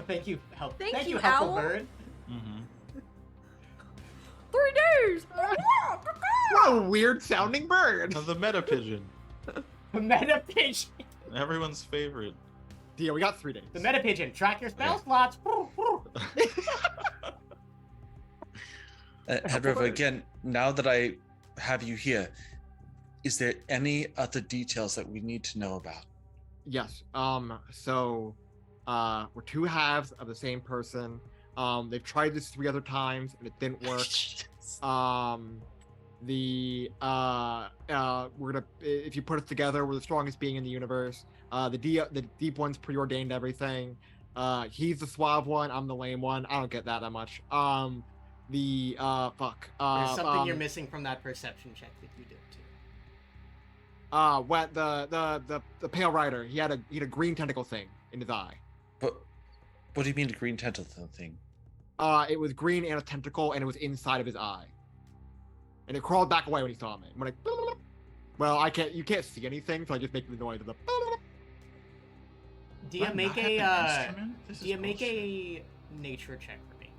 thank you, help. Thank you, helpful owl. bird. Mm-hmm. 3 days. What a weird sounding bird. The meta pigeon. The meta pigeon. Everyone's favorite. Yeah, we got 3 days. The meta pigeon. Track your spell Okay. slots. Hedrover, again, now that I have you here, is there any other details that we need to know about? Yes. So, we're two halves of the same person. They've tried this 3 other times and it didn't work. We're gonna, if you put us together, we're the strongest being in the universe. The deep one's preordained everything. He's the suave one. I'm the lame one. I don't get that much. There's something you're missing from that perception check that you did too. What the pale rider? He had a green tentacle thing in his eye. But what do you mean the green tentacle thing? It was green and a tentacle, and it was inside of his eye. And it crawled back away when he saw me. When well, you can't see anything, so I just make the noise of the. Diya, I'm make not a at the instrument? This is Diya, make bullshit. a nature check for me.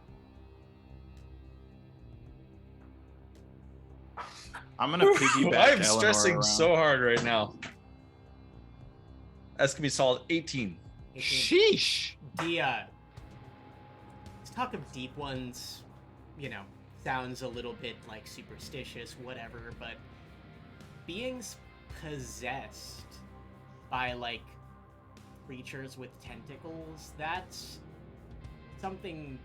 I'm gonna piggyback I'm Eleanor stressing around. so hard right now. That's gonna be solid 18. 18. Sheesh. Diya. Let's talk of deep ones. You know, sounds a little bit like superstitious, whatever, but beings possessed by like creatures with tentacles, that's something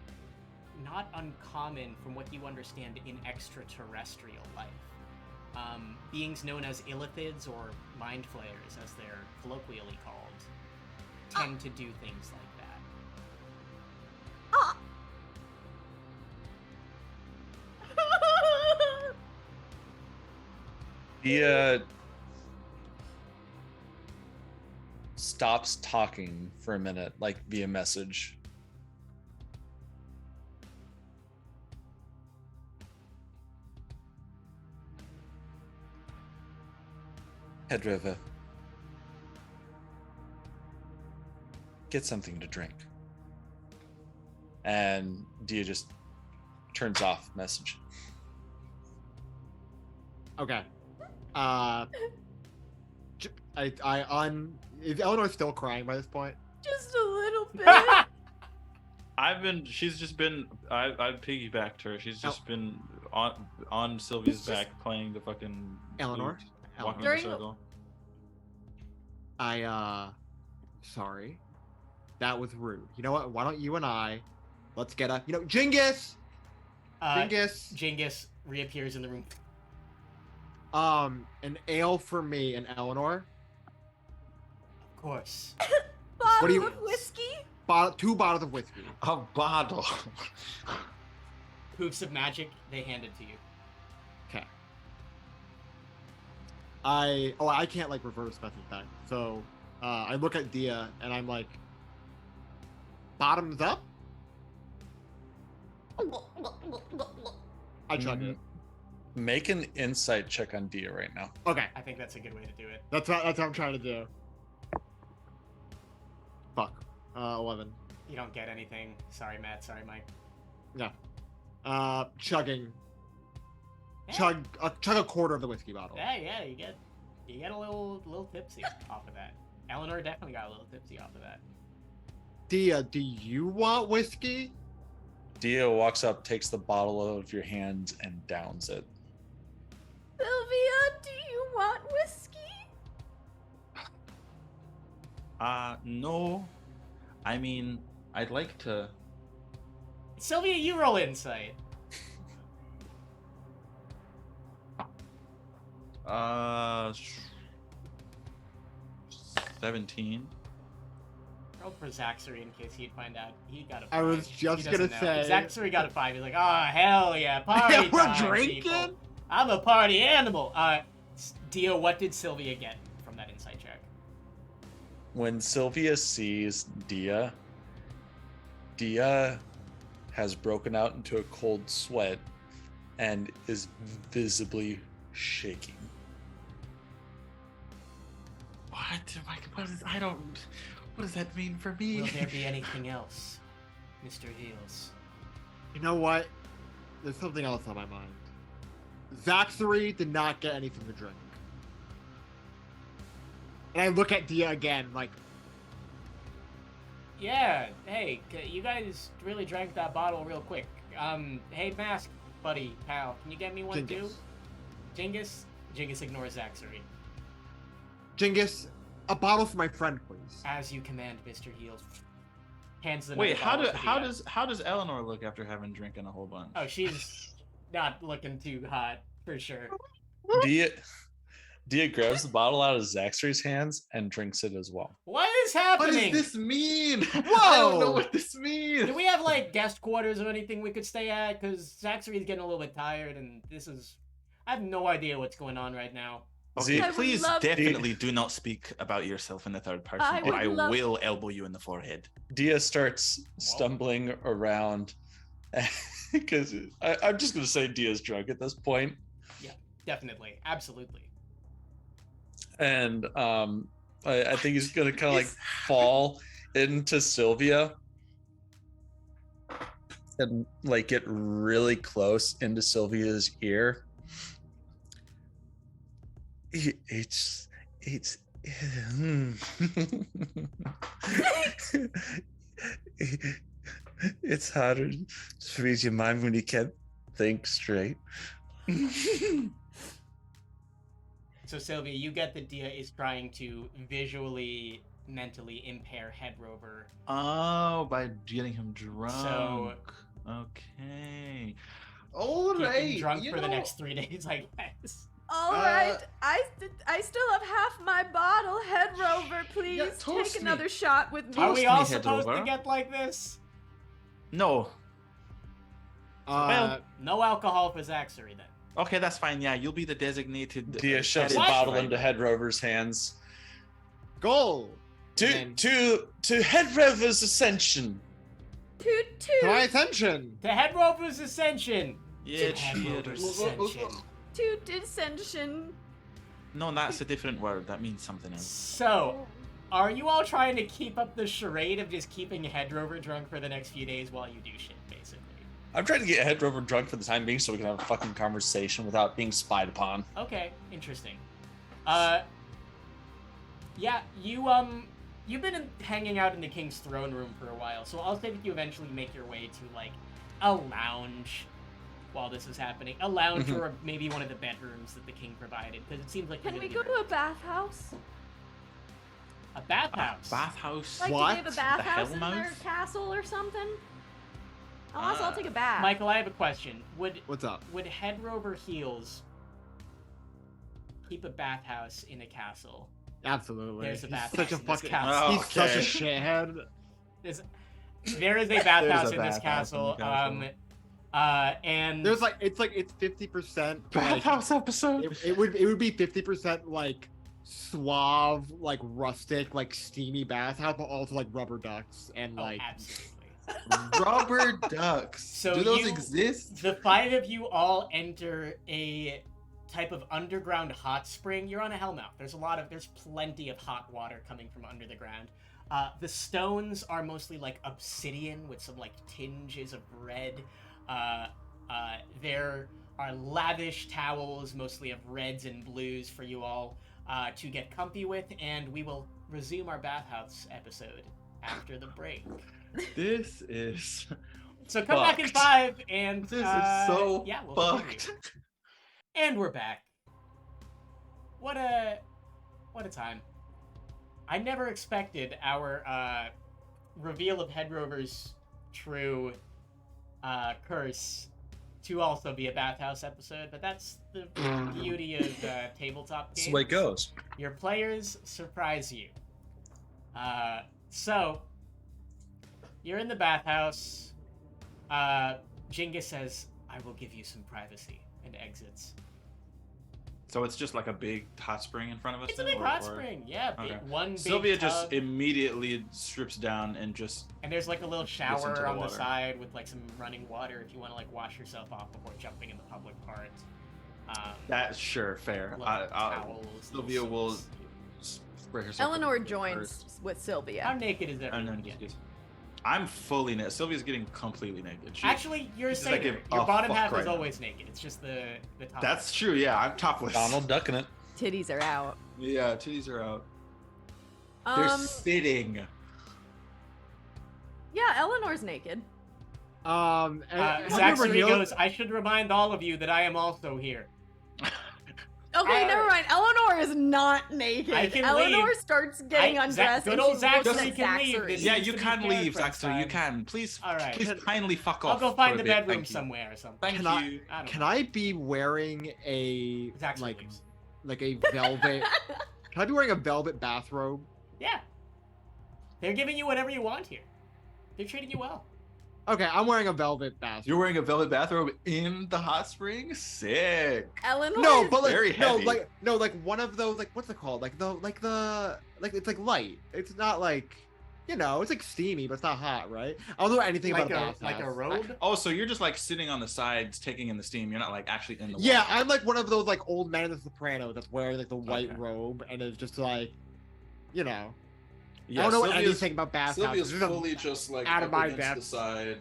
not uncommon from what you understand in extraterrestrial life. Beings known as illithids or mind flayers, as they're colloquially called, tend to do things like that. He stops talking for a minute, like via message. Hedrover, get something to drink. And Diya just turns off message. Okay. Is Eleanor still crying by this point? Just a little bit. She's just been, I've piggybacked her. She's just been on Sylvia's back playing the fucking Eleanor? flute, walking in a During- circle. Sorry. That was rude. You know what? Why don't you and I, let's get a, Genghis! Genghis reappears in the room. An ale for me and Eleanor. Of course. What do Bottle you- of whiskey? 2 bottles of whiskey. A bottle. Hoofs of magic, they hand it to you. Okay. I can't like reverse message that. So I look at Diya and I'm like, bottoms up? I chug it. Make an insight check on Diya right now. Okay. I think that's a good way to do it. That's what I'm trying to do. Fuck. 11. You don't get anything. Sorry, Matt. Sorry, Mike. Chugging. Yeah. Chug a quarter of the whiskey bottle. Yeah, you get a little tipsy off of that. Eleanor definitely got a little tipsy off of that. Diya, do you want whiskey? Diya walks up, takes the bottle out of your hands, and downs it. Sylvia, do you want whiskey? No. I mean, I'd like to. Sylvia, you roll insight. 17. Roll for Zaxxery in case he'd find out. He got a 5. I was He just doesn't gonna know. say. Zaxxery got a 5. He's like, oh, hell yeah, party Yeah, we're time, drinking? people. I'm a party animal. Diya, what did Sylvia get from that insight check? When Sylvia sees Diya, Diya has broken out into a cold sweat and is visibly shaking. What does that mean for me? Will there be anything else, Mr. Heels? You know what? There's something else on my mind. Zaxxery did not get anything to drink. And I look at Diya again, like, Yeah, hey, you guys really drank that bottle real quick. Hey, Mask, buddy, pal, can you get me one too? Jingus? Jingus ignores Zaxxery. Jingus, a bottle for my friend, please. As you command, Mr. Heels. Hands the Wait, bottle to how Diya. does Eleanor look after having drinking a whole bunch? Oh, she's not looking too hot, for sure. Diya grabs the bottle out of Zaxxery's hands and drinks it as well. What is What happening? does this mean? Whoa! I don't know what this means. Do we have, like, guest quarters or anything we could stay at? Because Zaxxery's getting a little bit tired, and this is... I have no idea what's going on right now. Okay, I would please love- definitely do not speak about yourself in the third person, I or would I love- will elbow you in the forehead. Diya starts stumbling around because I'm just going to say Diya's drunk at this point. Yeah, definitely. Absolutely. And I think he's going to kind of like fall into Sylvia and like get really close into Sylvia's ear. It's it's harder to read your mind when you can't think straight. So, Sylvia, you get that Diya is trying to visually, mentally impair Hedrover. Oh, by getting him drunk. So- Okay. All Keep him right. drunk you for the know, next 3 days, I guess. All right, I still have half my bottle. Hedrover, please toast take me. another shot with me. Are Toast we me, all supposed to Hedrover. get like this? No. Uh, No alcohol for Zaxxery, then. Okay, that's fine. Yeah, you'll be the designated. Diya shoves the What? bottle into Hedrover's hands. goal. To And Hedrover's ascension. Toot To my toot, attention. To Hedrover's ascension! Yeah, To Hedrover's cheers. ascension. toot ascension. No, that's a different word. That means something else. So, are you all trying to keep up the charade of just keeping Hedrover drunk for the next few days while you do shit, basically? I'm trying to get Hedrover drunk for the time being so we can have a fucking conversation without being spied upon. Okay, interesting. Yeah, you've been hanging out in the king's throne room for a while, so I'll say that you eventually make your way to, like, a lounge while this is happening. A lounge Mhm. or maybe one of the bedrooms that the king provided, because it seems like Can you we really go to a bathhouse? a bathhouse. Bathhouse. Like, What? do they have a bathhouse The in their Hellmouth? castle or something? Also, I'll take a bath. Michael, I have a question. Would What's up? Hedrover Heels keep a bathhouse in a castle? Absolutely. There's a He's bathhouse such a in this fucking. castle. He's such a Okay. shithead. There is a bathhouse in this bathhouse in castle. the castle. And There's like it's 50% like, Bathhouse episode. it would be 50% like suave, like rustic, like steamy bathhouse, but also like rubber ducks and oh, like absolutely. Rubber ducks. So Do those you- exist? The 5 of you all enter a type of underground hot spring. You're on a hellmouth. There's plenty of hot water coming from under the ground. The stones are mostly like obsidian with some like tinges of red. There are lavish towels, mostly of reds and blues for you all to get comfy with, and we will resume our bathhouse episode after the break. This is So come back in fucked. 5, and This is so yeah, we'll continue. fucked. And we're back. What a time. I never expected our reveal of Hedrover's true curse to also be a bathhouse episode, but that's the beauty of tabletop That's games. the way it goes. Your players surprise you. So, you're in the bathhouse. Jinga says, I will give you some privacy, and exits. So it's just like a big hot spring in front of us. It's a then, big or- hot or- spring. Yeah, Okay. one big Sylvia tub, just immediately strips down and just. and there's like a little into shower the on the water. side with like some running water if you want to like wash yourself off before jumping in the public part. That's sure fair. Little I, towels, Sylvia little will soaps. spray herself. Eleanor with joins first. with Sylvia. How naked is And everyone then again? I'm fully naked. Sylvia's getting completely naked. Actually, you're a she's like satyr. a Your bottom fuck half right is now. always naked. It's just the top. That's true. Yeah, I'm topless. Donald ducking it. Titties are out. Yeah, titties are out. They're sitting. Yeah, Eleanor's naked. And Zachary reveal- goes, I should remind all of you that I am also here. Okay, Uh, never mind. Eleanor is not naked. I can Eleanor leave. starts getting undressed good and old she looks Zachary at can leave. Zachary. This Yeah, needs you to be can fair leave, for us, Zaxter. You time. can. Please, All right. please kindly fuck I'll off. go find for the a bit. bedroom Thank you. somewhere or something. Thank Can I- you. I don't Can know. I be wearing a Zachary like leaves. like a velvet? Can I be wearing a velvet bathrobe? Yeah. They're giving you whatever you want here. They're treating you well. Okay, I'm wearing a velvet bathrobe. You're wearing a velvet bathrobe in the hot spring? Sick. Eleanor. No, is- but like Very no, heavy. like one of those like what's it called? Like it's like light. It's not like it's like steamy, but it's not hot, right? I don't know anything Like about a like a robe. Oh, so you're just like sitting on the sides, taking in the steam. You're not like actually in the Yeah, water. I'm like one of those like old men in The Sopranos that's wearing like the white Okay. robe and is just like, I Yeah, don't know Sylvia's- anything about bathhouses. Sylvia's Just a- fully just like out of up my against depth. the side,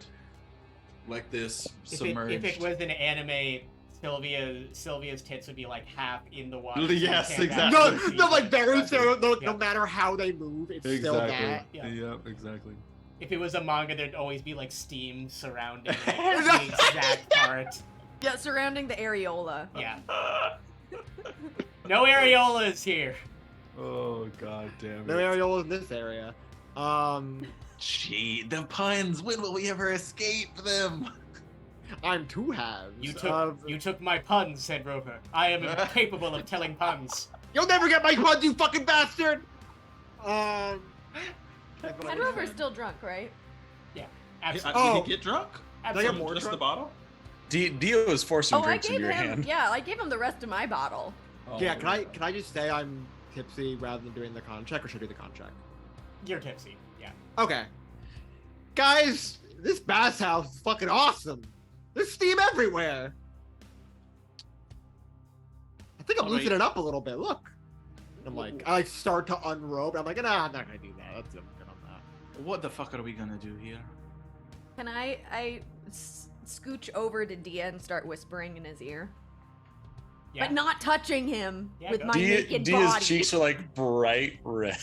like this. submerged. If it was an anime, Sylvia's tits would be like half in the water. Yes, You can't exactly. No, actually see no, them. like very Exactly. so. No, Yeah. no matter how they move, it's still that. Yeah. Yep, exactly. If it was a manga, there'd always be like steam surrounding it, the exact part. Yeah, surrounding the areola. Yeah. No areolas here. Oh god damn No it. areolas in this area. Gee, the puns. When will we ever escape them? I'm two halves. You took my puns, said Rover. I am incapable of telling puns. You'll never get my puns, you fucking bastard. Hedrover's still drunk, right? Absolutely. Oh. Did he get drunk? I get Absolutely. more Just the drunk? bottle? Dio is forcing Oh, I drinks gave into your him. hand. Yeah, I gave him the rest of my bottle. Yeah, Oh, can I just say I'm tipsy rather than doing the contract, or should I do the contract? You're tipsy. Yeah. Okay. Guys, this bathhouse is fucking awesome. There's steam everywhere. I think I'm Alright. loosening up a little bit. Look. I'm like, I like start to unrobe. I'm like, nah, I'm not gonna do that. That's good on that. What the fuck are we gonna do here? Can I scooch over to Diya and start whispering in his ear? Yeah. But not touching him Yeah, with go. my naked Dia's body. cheeks are like bright red.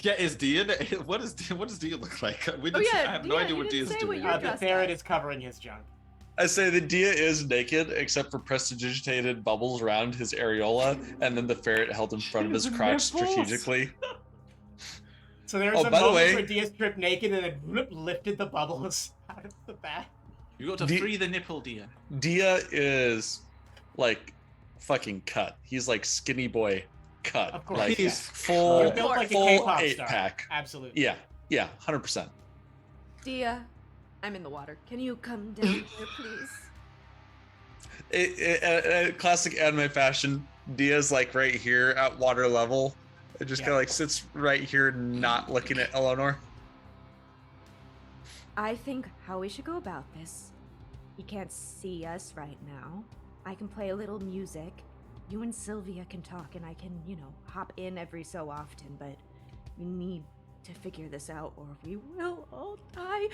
Yeah, is Diya? What does Diya look like? We Oh, didn't- yeah, I have no Diya, idea you what didn't Diya's say what doing. you're The dressed ferret as. is covering his junk. I say that Dia is naked except for prestidigitated bubbles around his areola, and then the ferret held in front of his His crotch nipples. strategically. So there's Oh, a by the moment way- where Dia stripped naked and then whoop, lifted the bubbles out of the bath. You got to Di- free the nipple, Diya. Dia is like fucking cut. He's like skinny boy cut. Of course, like yeah. full, You're built like a full K-pop 8 pack. star. Absolutely. Yeah, 100%. Diya, I'm in the water. Can you come down here, please? Classic anime fashion. Dia's like right here at water level. It just Yeah. kind of like sits right here, not looking at Eleanor. I think how we should go about this. He can't see us right now. I can play a little music. You and Sylvia can talk, and I can, hop in every so often, but we need to figure this out or we will all die.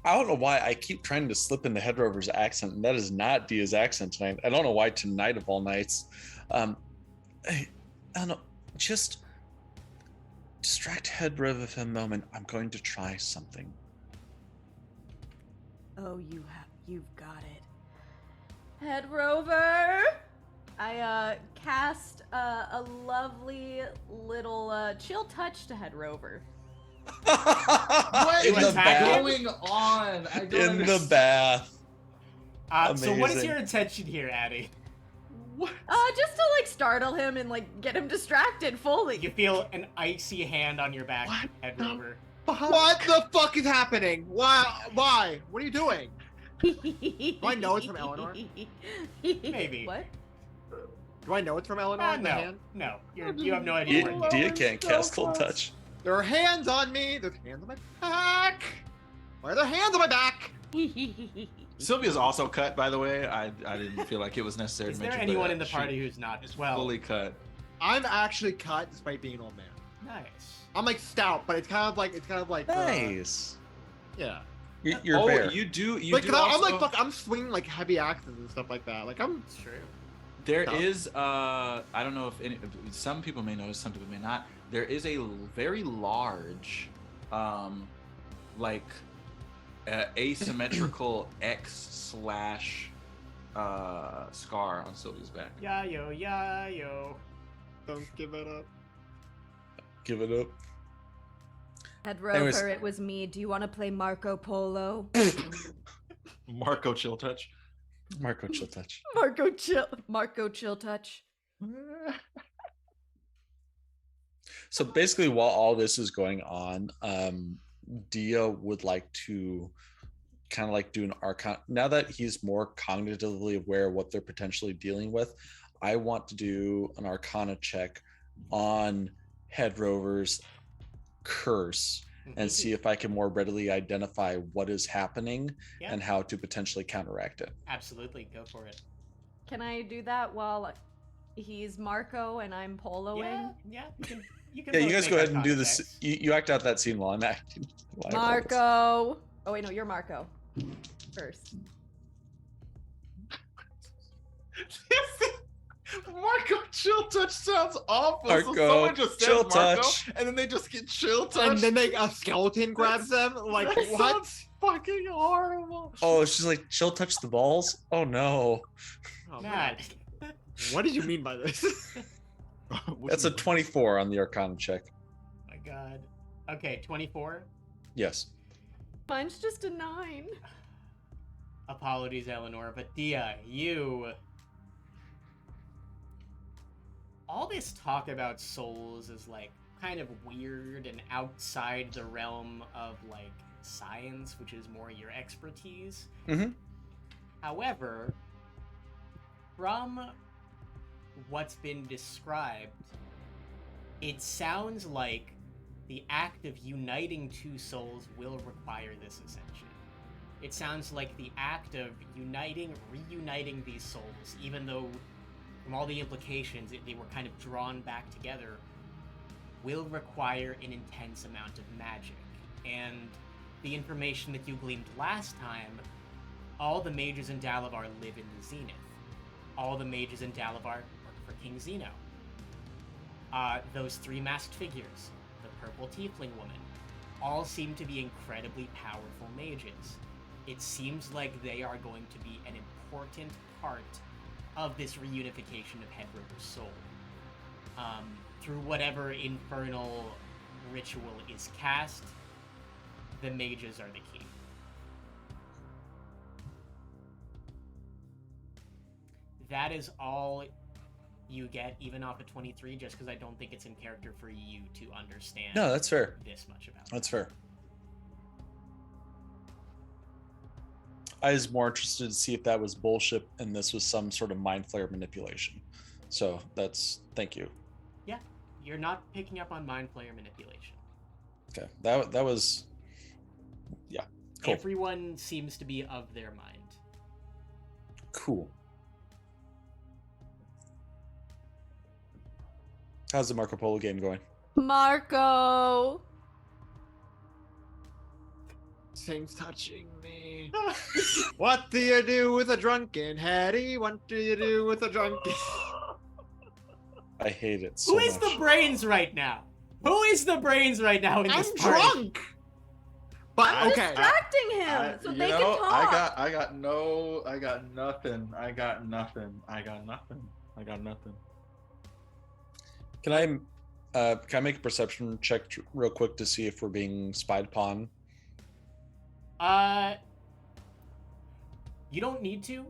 I don't know why I keep trying to slip into Hedrover's accent, and that is not Dia's accent tonight. I don't know why tonight of all nights. I don't know. Just distract Hedrover for a moment. I'm going to try something. Oh, you've got it. Hedrover! I cast a lovely little chill touch to Hedrover. What in the bath? going on? I don't In the understand. bath. So what is Amazing. your intention here, Addie? Just to startle him and get him distracted fully. You feel an icy hand on your back, What? Hedrover. What the fuck is happening? Why? Why? What are you doing? Do I know it's from Eleanor? Maybe. What? Do I know it's from Eleanor? The No, hand? no. You have no idea where it is. Diya can't cast Cold Touch. There are hands on me. There's hands on my back. Why are there hands on my back? Sylvia's also cut, by the way. I didn't feel like it was necessary Is to there mention. anyone but in the she party who's not is well? fully cut. I'm actually cut despite being an old man. Nice. I'm like stout, but it's kind of like Nice. yeah. You're oh, bear. you do. You Like do 'cause I'm also, like fuck. I'm swinging like heavy axes and stuff like that. Like I'm. It's true. There Tough. is. I don't know if some people may notice, some people may not. There is a very large, like, asymmetrical X/ scar on Sylvia's back. Yeah, yo. Don't give it up. Give it up. Hedrover, Anyways. it was me. Do you want to play Marco Polo? Marco chill touch. Marco Chill Touch. Marco Chill Touch. So basically, while all this is going on, Diya would like to kind of like do an arcana. Now that he's more cognitively aware of what they're potentially dealing with, I want to do an arcana check on Hedrover's curse and see if I can more readily identify what is happening Yeah. and how to potentially counteract it. Absolutely, go for it. Can I do that while he's Marco and I'm poloing? Yeah. You can Yeah, you both guys make go ahead and arcana do this. checks. You act out that scene while I'm acting. while I roll this. Marco. Oh wait, no, you're Marco. First. Marco chill touch sounds awful. Marco, so someone just says chill Marco, touch. and then they just get chill touch. And then a skeleton grabs them. Like That what? sounds fucking horrible. Oh, she's like, she'll touch the balls? Oh no. Oh, Matt. man. What did you mean by this? That's a 24 on the arcana check. My god. Okay, 24. Yes. Mine's just a 9. Apologies, Eleanor, but Diya, you... All this talk about souls is, like, kind of weird and outside the realm of, like, science, which is more your expertise. Mm-hmm. However, from what's been described, it sounds like the act of uniting two souls will require this ascension. It sounds like the act of reuniting these souls, even though from all the implications they were kind of drawn back together, will require an intense amount of magic. And the information that you gleaned last time, all the mages in Dalivar live in the Zenith. All the mages in Dalivar work for King Zeno. Those 3 masked figures, the purple tiefling woman, all seem to be incredibly powerful mages. It seems like they are going to be an important part of this reunification of Hedrover's soul. Through whatever infernal ritual is cast, the mages are the key. That is all you get, even off of 23, just because I don't think it's in character for you to understand. No, that's fair. This much about it. That's fair. I was more interested to see if that was bullshit and this was some sort of mind flare manipulation. So thank you. Yeah, you're not picking up on mind flayer manipulation. Okay, that was, yeah, cool. Everyone seems to be of their mind. Cool. How's the Marco Polo game going? Marco. Things touching me. What do you do with a drunken Hetty? What do you do with a drunken? I hate it so Who is much. the brains right now? Who is the brains right now in this I'm party? drunk. But I'm okay. distracting him so they can talk. I got nothing. Can I make a perception check real quick to see if we're being spied upon? You don't need to,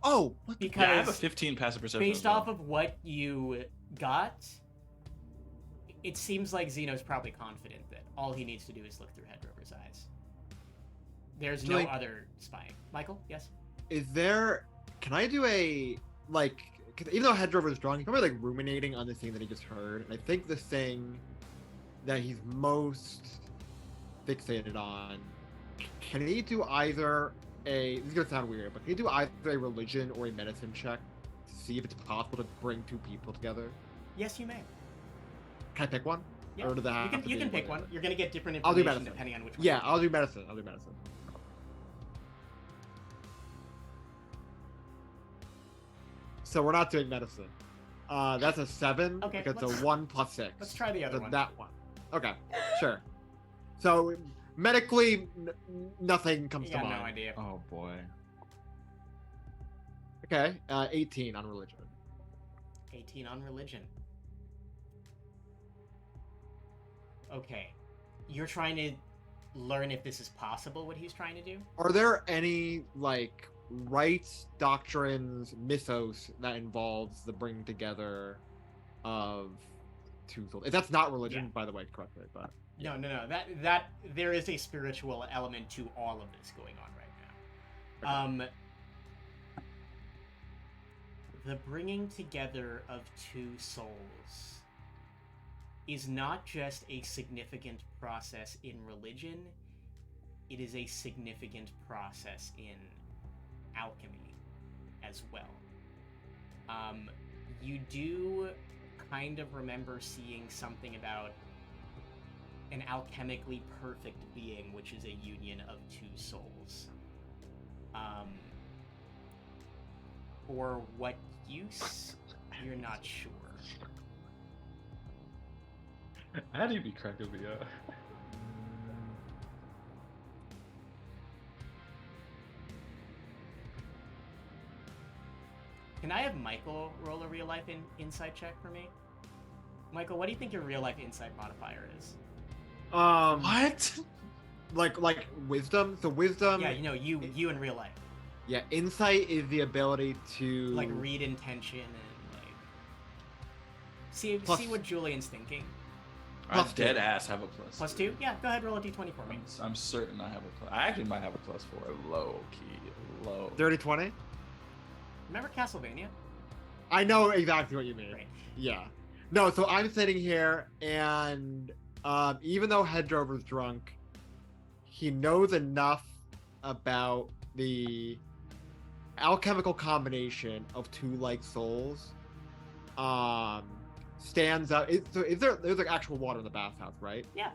Oh, what the because Yeah, I have a 15 passive perception. based off of what you got, It seems like Zeno's probably confident that all he needs to do is look through Hedrover's eyes. There's no other spying. Michael, yes? Can I do a, like, because even though Hedrover is drunk, he's probably like ruminating on the thing that he just heard. And I think the thing that he's most fixated on, can he do either this is gonna sound weird, but can he do either a religion or a medicine check to see if it's possible to bring two people together? Yes, you may. Can I pick one? Yeah. Or do they have You to can be pick one. whatever? You're gonna get different I'll do information medicine. depending on which one. Yeah, I'll do medicine. So we're not doing medicine. That's a 7. Okay, Because it's let's- a 1 plus 6. Let's try the other So one. that one. Okay, sure. So medically, nothing comes You to got mind. no idea. Oh boy. Okay, 18 on religion. 18 on religion. Okay. You're trying to learn if this is possible, what he's trying to do? Are there any like rites, doctrines, mythos that involves the bringing together of two souls? If that's not religion, Yeah. by the way, correct me, but No. That there is a spiritual element to all of this going on right now. The bringing together of two souls is not just a significant process in religion, it is a significant process in alchemy as well. You do kind of remember seeing something about an alchemically perfect being, which is a union of two souls. For what use, you're not sure. How do you be cracking me up? Can I have Michael roll a real life insight check for me? Michael, what do you think your real life insight modifier is? what? Like wisdom? So wisdom. Yeah, you in real life. Yeah, insight is the ability to Like read intention and like see Plus- what Julian's thinking. I Plus dead 2. ass have a plus. Plus 2? Yeah, go ahead, roll a d20 for me. I'm certain I have a plus. I actually might have a plus 4. Low key. Low. dirty 20. Remember Castlevania? I know exactly what you mean. Right. Yeah. No, so I'm sitting here and even though Hedrover's drunk, he knows enough about the alchemical combination of two like souls. Stands out. There's like actual water in the bathhouse, right? Yeah.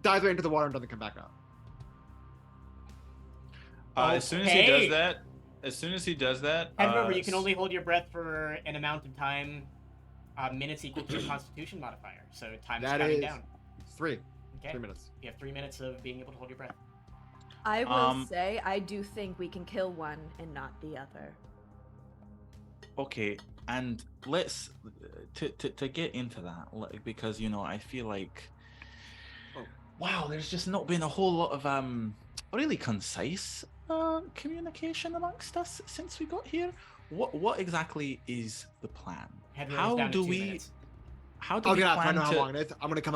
Dives right into the water and doesn't come back up. As soon as he Okay. does that, Hedrover, you can only hold your breath for an amount of time, minutes equal to your Constitution modifier. So time is That counting is down. 3 Okay. minutes. You have 3 minutes of being able to hold your breath. I will say, I do think we can kill one and not the other. Okay, and let's to get into that, because I feel like, wow, there's just not been a whole lot of really concise communication amongst us since we got here. What exactly is the plan? Hedrover's down to 2 minutes. How do Oh we yeah, I plan know how to? long it is. I'm gonna come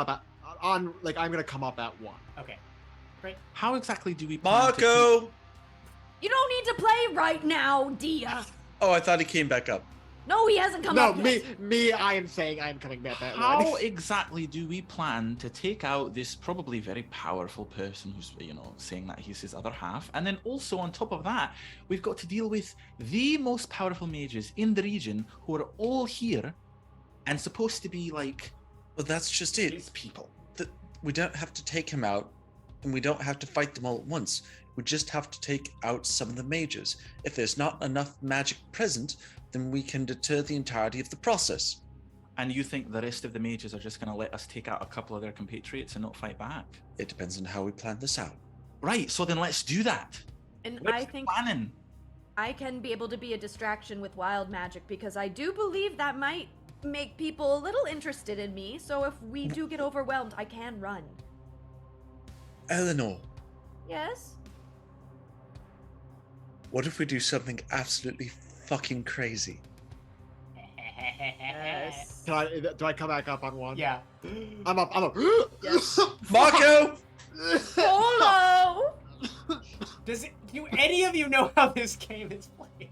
up at one. Okay. Great. How exactly do we plan to Marco! You don't need to play right now, Diya. Oh, I thought he came back up. No, he hasn't come No, up yet. me. I am saying I am coming back. That How one. exactly do we plan to take out this probably very powerful person who's, saying that he's his other half? And then also on top of that, we've got to deal with the most powerful mages in the region who are all here and supposed to be like Well, that's just it. these people. We don't have to take him out, and we don't have to fight them all at once. We just have to take out some of the mages. If there's not enough magic present, then we can deter the entirety of the process. And you think the rest of the mages are just going to let us take out a couple of their compatriots and not fight back? It depends on how we plan this out. Right, so then let's do that. And Let's I think planning. I can be able to be a distraction with wild magic because I do believe that might make people a little interested in me. So if we do get overwhelmed, I can run. Eleanor, Yes? what if we do something absolutely fucking crazy? Yes. Do I come back up on one? Yeah. I'm up. Yes. Marco! Polo! Do any of you know how this game is played?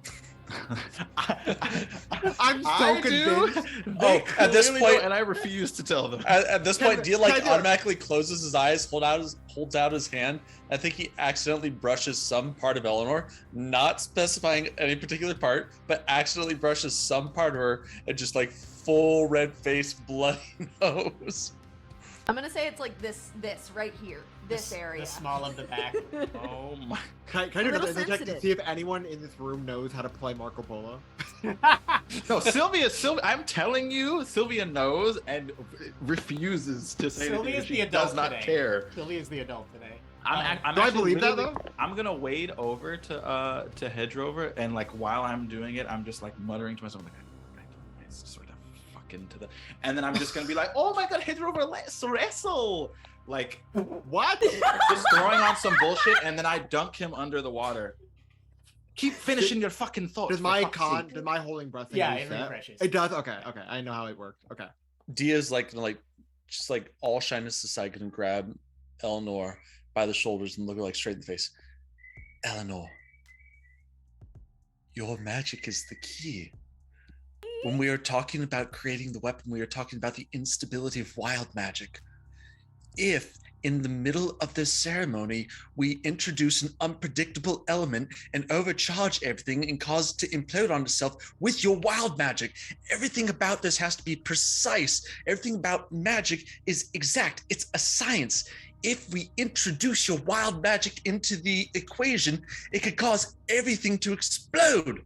I'm so I convinced. do. Oh, at this Clearly point- don't, and I refuse to tell them. At this point, Diya like Can I- automatically closes his eyes, holds out his hand. I think he accidentally brushes some part of Eleanor, not specifying any particular part, but accidentally brushes some part of her and just like full red face, bloody nose. I'm gonna say it's like this right here. This area. The small of the back. Oh my! Can I do A little the check to sensitive. see if anyone in this room knows how to play Marco Polo? No, Sylvia. I'm telling you, Sylvia knows and refuses to say anything. Sylvia's She the adult does not today. care. Sylvia's the adult today. I'm Do I actually believe that, literally- though? I'm gonna wade over to Hedrover, and like while I'm doing it, I'm just like muttering to myself, like, I sort of fuck into the, and then I'm just gonna be like, oh my god, Hedrover, let's wrestle, like What? just throwing on some bullshit, and then I dunk him under the water. Keep finishing your fucking thought. Does my does my holding breath thing Yeah, it reset? refreshes. It does? Okay. I know how it works. Okay. Dia's like just like all shyness aside, gonna grab Eleanor by the shoulders and look her like straight in the face. Eleanor, your magic is the key. When we are talking about creating the weapon, we are talking about the instability of wild magic. If in the middle of this ceremony, we introduce an unpredictable element and overcharge everything and cause it to implode on itself with your wild magic, everything about this has to be precise. Everything about magic is exact. It's a science. If we introduce your wild magic into the equation, it could cause everything to explode.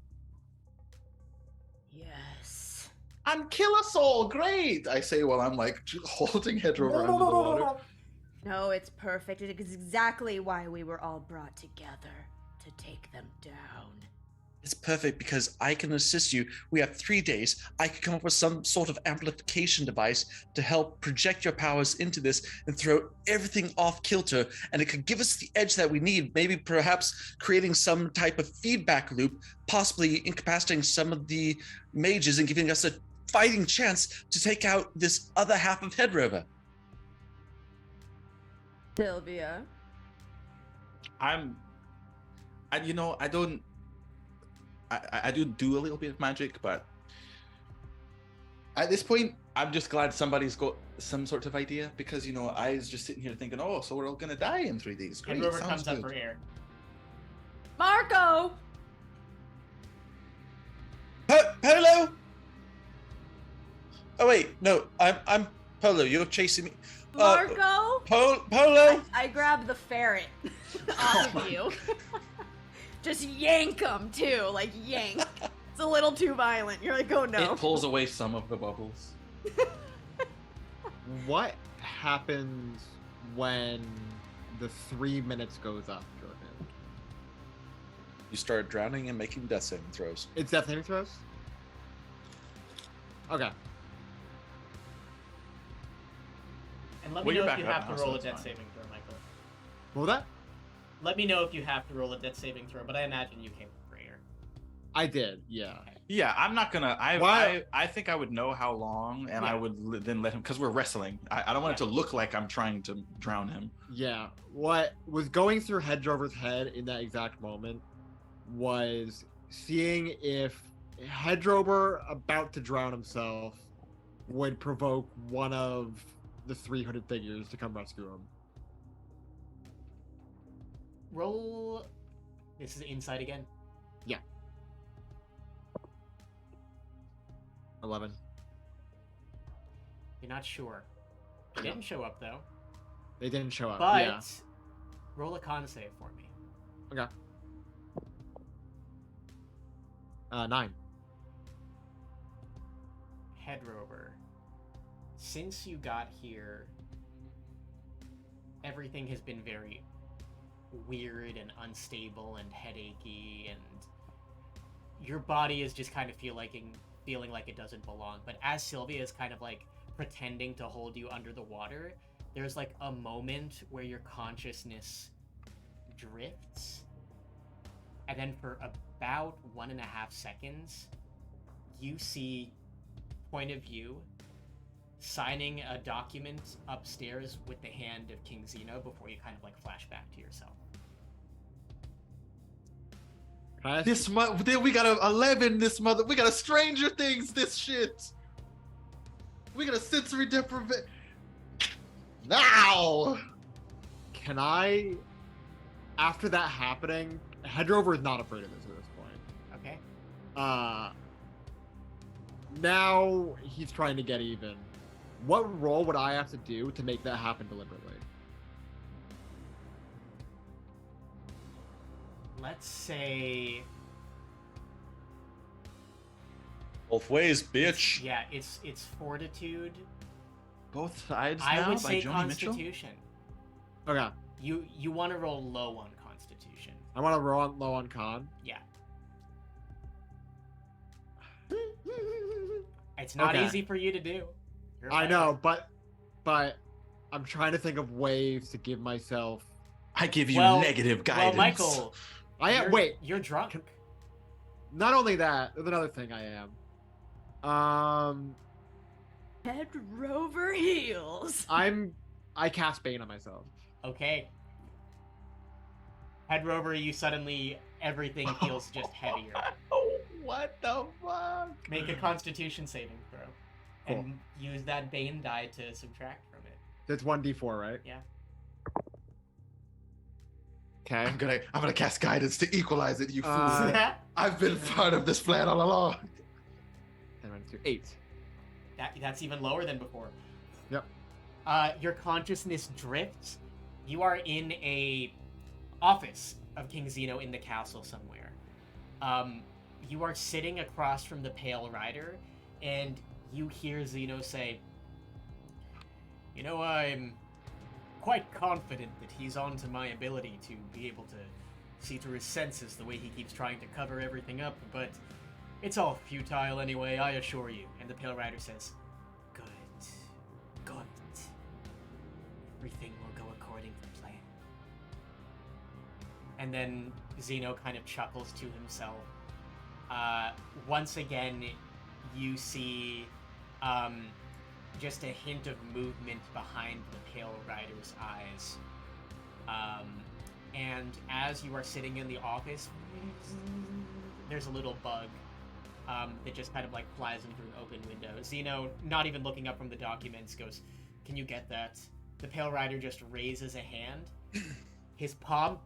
Yes. And kill us all, great! I say while I'm like holding Hedrover under the water. No, it's perfect. It is exactly why we were all brought together, to take them down. It's perfect because I can assist you. We have 3 days. I could come up with some sort of amplification device to help project your powers into this and throw everything off kilter. And it could give us the edge that we need, maybe perhaps creating some type of feedback loop, possibly incapacitating some of the mages and giving us a fighting chance to take out this other half of Hedrover. Sylvia. I do a little bit of magic, but at this point, I'm just glad somebody's got some sort of idea, because I was just sitting here thinking, oh, so we're all gonna die in 3 days. Great, Hedrover sounds comes up good. for air. Marco! Polo? Oh wait, no, I'm Polo. You're chasing me. Marco? Polo? I grab the ferret off of you. Just yank him too, like yank. It's a little too violent. You're like, oh no. It pulls away some of the bubbles. What happens when the 3 minutes goes up, Jordan? You start drowning and making death saving throws. It's death saving throws? Okay. And let Well, me know you're if you back up have now, to so roll a it's death fine. saving throw, Michael. What was that? Let me know if you have to roll a death saving throw, but I imagine you came for air. I did, yeah. Yeah, I'm not gonna. Why- I think I would know how long, and Yeah. I would then let him, because we're wrestling. I don't want it to look like I'm trying to drown him. Yeah. What was going through Hedrover's head in that exact moment was seeing if Hedrover about to drown himself would provoke one of the 3 hooded figures to come rescue him. Roll. This is inside again. 11. You're not sure. They Yeah. didn't show up though. They didn't show up. But Yeah. roll a con save for me. Okay. 9. Hedrover. Since you got here, everything has been very weird and unstable and headachy, and your body is just kind of feeling like it doesn't belong. But as Sylvia is kind of like pretending to hold you under the water, there's like a moment where your consciousness drifts, and then for about 1.5 seconds, you see point of view signing a document upstairs with the hand of King Zeno before you kind of like flash back to yourself. We got a 11. We got a Stranger Things. This shit. We got a sensory deprivation. Now. Can I, after that happening, Hedrover is not afraid of this at this point. Okay. Now he's trying to get even. What role would I have to do to make that happen deliberately? Let's say, Both ways, bitch. yeah, it's fortitude. Both sides I now would by say Joni Mitchell. Constitution. Okay. You want to roll low on Constitution. I want to roll low on con. Yeah. It's not Okay. easy for you to do. You're a I fighter. know, but I'm trying to think of ways to give myself. I give you Well- negative guidance. Well, Michael, Wait. you're drunk. Not only that, there's another thing I am. Hedrover heals. I cast Bane on myself. Okay. Hedrover, you suddenly everything feels just heavier. What the fuck? Make a Constitution saving throw, Cool. and use that Bane die to subtract from it. It's 1d4, right? Yeah. Okay. I'm gonna cast guidance to equalize it, you fool. I've been Uh, part of this plan all along. 10 minus 2, 8. That's even lower than before. Yep. Your consciousness drifts. You are in a office of King Zeno in the castle somewhere. You are sitting across from the Pale Rider, and you hear Zeno say, "You know, I'm quite confident that he's onto my ability to be able to see through his senses the way he keeps trying to cover everything up, but it's all futile anyway, I assure you." And the Pale Rider says, "Good. Good. Everything will go according to plan." And then Zeno kind of chuckles to himself. Once again, you see just a hint of movement behind the Pale Rider's eyes. And as you are sitting in the office, there's a little bug that just kind of like flies in through an open window. Zeno, not even looking up from the documents, goes, "Can you get that?" The Pale Rider just raises a hand. His palm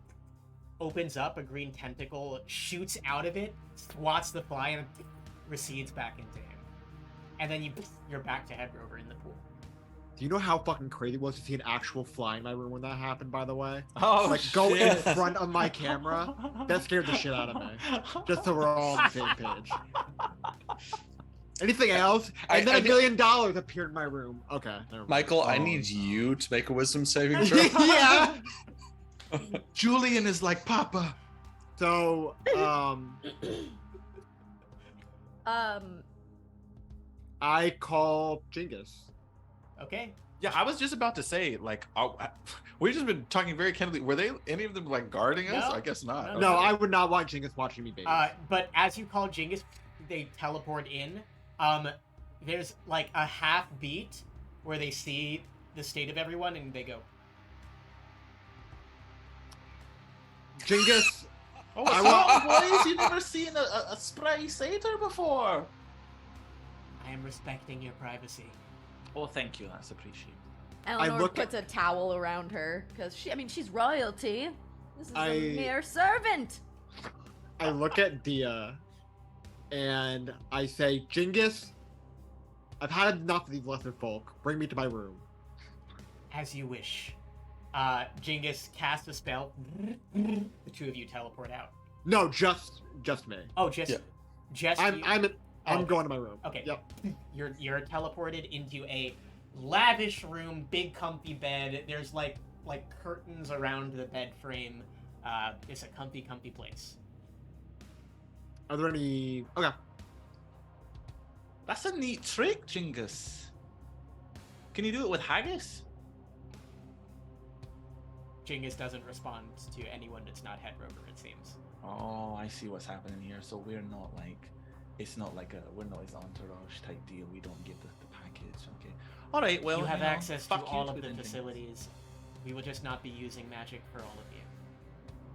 opens up, a green tentacle shoots out of it, swats the fly, and recedes back into him. And then you're back to Hedrover in the pool. Do you know how fucking crazy it was to see an actual fly in my room when that happened, by the way? Oh, Like, go in shit. front of my camera? That scared the shit out of me. Just so we're all on the same page. Anything else? And then I $1 million appeared in my room. Okay. never mind. Michael, I Oh, need no. you to make a wisdom saving throw. Yeah. Julian is like Papa. So, I call Genghis. Okay. Yeah, I was just about to say, like, we've just been talking very candidly. Were they any of them like guarding us? No. I guess not. No. No, I would not want Genghis watching me bathe. But as you call Genghis, they teleport in. There's like a half beat where they see the state of everyone and they go, Genghis, Oh, I what's wrong, boys? You've never seen a spry satyr before. "I am respecting your privacy." Oh, thank you. That's appreciated. Eleanor look puts a towel around her because she's royalty. This is I- a mere servant. I look at Diya and I say, Genghis, I've had enough of these lesser folk. Bring me to my room. As you wish. Genghis casts a spell. The two of you teleport out. No, just me. Oh, just Yeah. you. I'm Oh. going to my room. Okay. Yep. You're teleported into a lavish room, big comfy bed. There's like curtains around the bed frame. It's a comfy place. Are there any? Okay. That's a neat trick, Genghis. Can you do it with haggis? Genghis doesn't respond to anyone that's not Hedrover, it seems. Oh, I see what's happening here. So we're not like It's not like we're not his entourage type deal. We don't give the package. Okay. All right. Well, you have know, access to fuck you all of the anything. facilities. We will just not be using magic for all of you.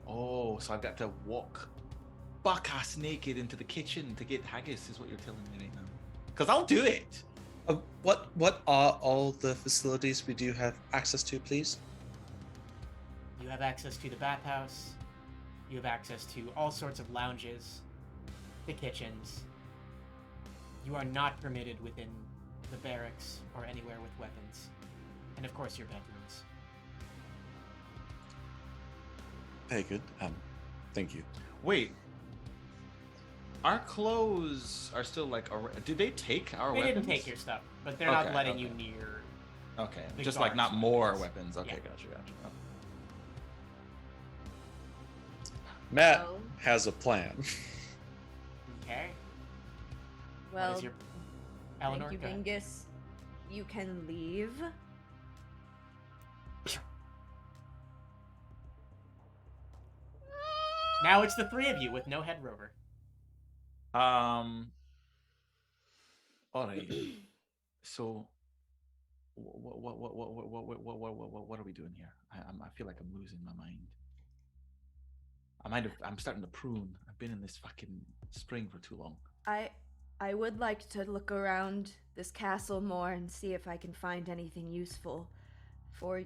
Oh, so I've got to walk buck-ass naked into the kitchen to get haggis, is what you're telling me right now. Because I'll do it. What are all the facilities we do have access to, please? You have access to the bathhouse. You have access to all sorts of lounges, the kitchens. You are not permitted within the barracks or anywhere with weapons. And of course, your bedrooms. Very good. Thank you. Wait. Our clothes are still like. Did they take our They weapons? didn't take your stuff, but they're not Okay, letting okay. you near. Okay, the just like not guards' more weapons. weapons. Okay, Yeah. gotcha. Oh. Matt Well- has a plan. Okay. Well, what is your Eleanor? thank you, go ahead. Dingus. You can leave. Now it's the three of you with no Hedrover. All right. So, what are we doing here? I feel like I'm losing my mind. I'm starting to prune. I've been in this fucking spring for too long. I would like to look around this castle more and see if I can find anything useful for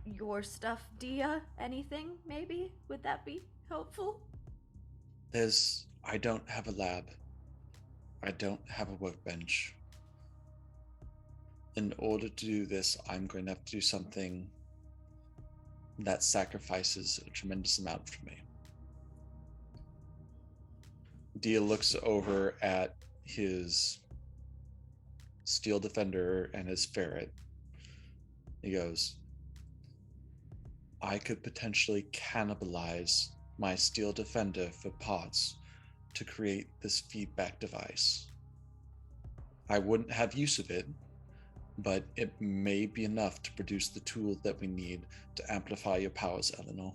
your stuff, Diya. Anything, maybe? Would that be helpful? I don't have a lab. I don't have a workbench. In order to do this, I'm going to have to do something that sacrifices a tremendous amount for me. Diya looks over at his steel defender and his ferret. He goes, I could potentially cannibalize my steel defender for parts to create this feedback device. I wouldn't have use of it, but it may be enough to produce the tool that we need to amplify your powers, Eleanor.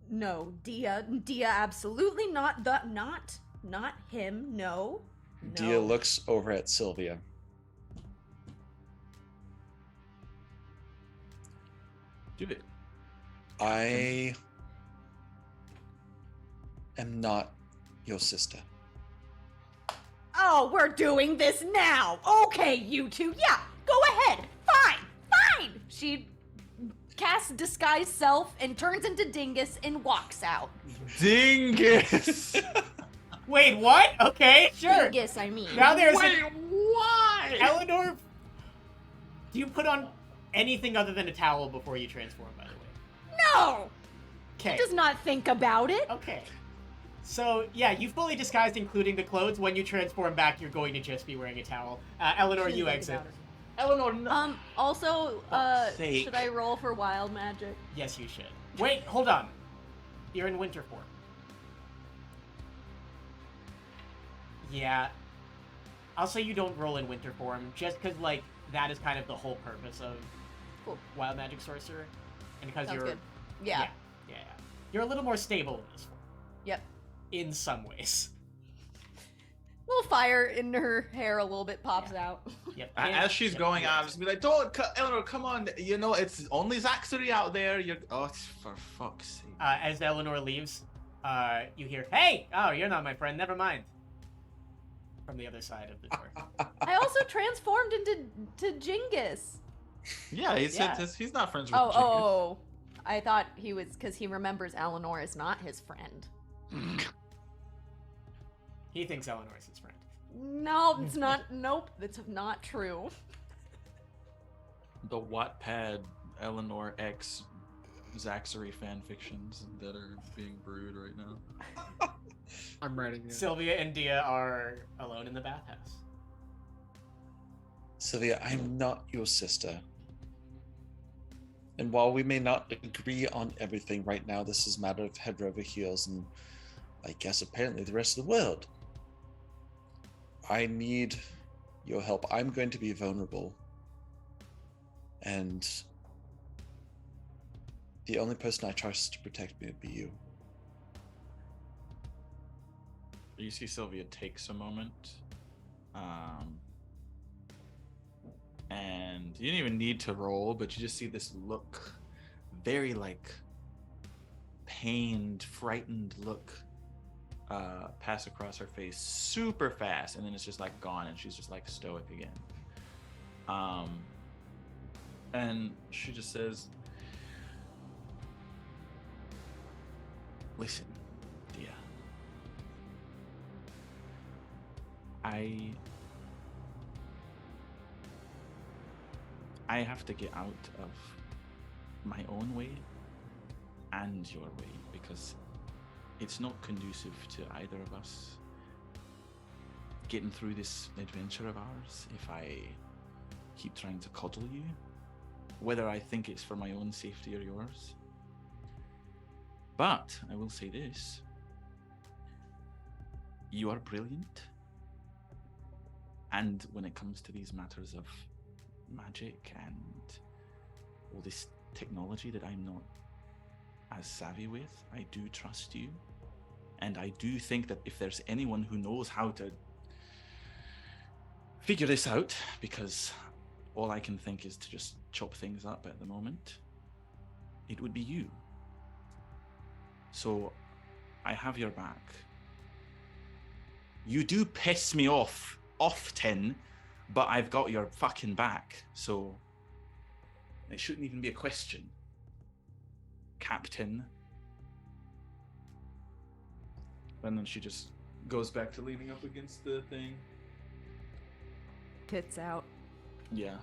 No, Diya, absolutely not. Not him. No. Diya looks over at Sylvia. Do it. I am not your sister. Oh, we're doing this now. Okay, you two. Yeah, go ahead. Fine. She casts disguise self and turns into Dingus and walks out. Dingus. Wait, what? Okay, sure. Dingus, I mean. Now there's why? Eleanor. Do you put on anything other than a towel before you transform, by the way? No! Okay. He does not think about it. Okay. So, yeah, you fully disguised, including the clothes. When you transform back, you're going to just be wearing a towel. Eleanor, Shouldn't you think exit. about it. Eleanor, no. Also, Fuck's sake. should I roll for wild magic? Yes, you should. Wait, hold on. You're in winter form. Yeah. I'll say you don't roll in winter form, just because, like, that is kind of the whole purpose of Cool. Wild Magic Sorcerer. And because Sounds you're... good. Yeah. Yeah. You're a little more stable in this form. Yep. In some ways. Little fire in her hair a little bit pops out. Yep. As she's Yep, going you on, exit. just be like, "Don't, Eleanor, come on! You know it's only Zaxxery out there. You're for fuck's sake." As Eleanor leaves, you hear, "Hey! Oh, you're not my friend. Never mind." From the other side of the door. I also transformed into Jingus. Yeah, he said Yeah. he's not friends with Oh, Jingus. oh, I thought he was, because he remembers Eleanor is not his friend. He thinks Eleanor is his friend. No, it's not. Nope, that's not true. The Wattpad Eleanor X Zaxxery fan fictions that are being brewed right now. I'm writing it. Sylvia and Diya are alone in the bathhouse. Sylvia, I'm not your sister. And while we may not agree on everything right now, this is a matter of head over heels and I guess apparently the rest of the world. I need your help. I'm going to be vulnerable. And the only person I trust to protect me would be you. You see Sylvia takes a moment. And you didn't even need to roll, but you just see this look, very like pained, frightened look pass across her face super fast, and then it's just like gone, and she's just like stoic again. And she just says, "Listen, Diya, I have to get out of my own way and your way, because it's not conducive to either of us getting through this adventure of ours if I keep trying to coddle you, whether I think it's for my own safety or yours. But I will say this: you are brilliant, and when it comes to these matters of magic and all this technology that I'm not as savvy with, I do trust you, and I do think that if there's anyone who knows how to figure this out, because all I can think is to just chop things up at the moment, it would be you. So I have your back. You do piss me off often, but I've got your fucking back, so it shouldn't even be a question, Captain." And then she just goes back to leaning up against the thing. Tits out. Yeah.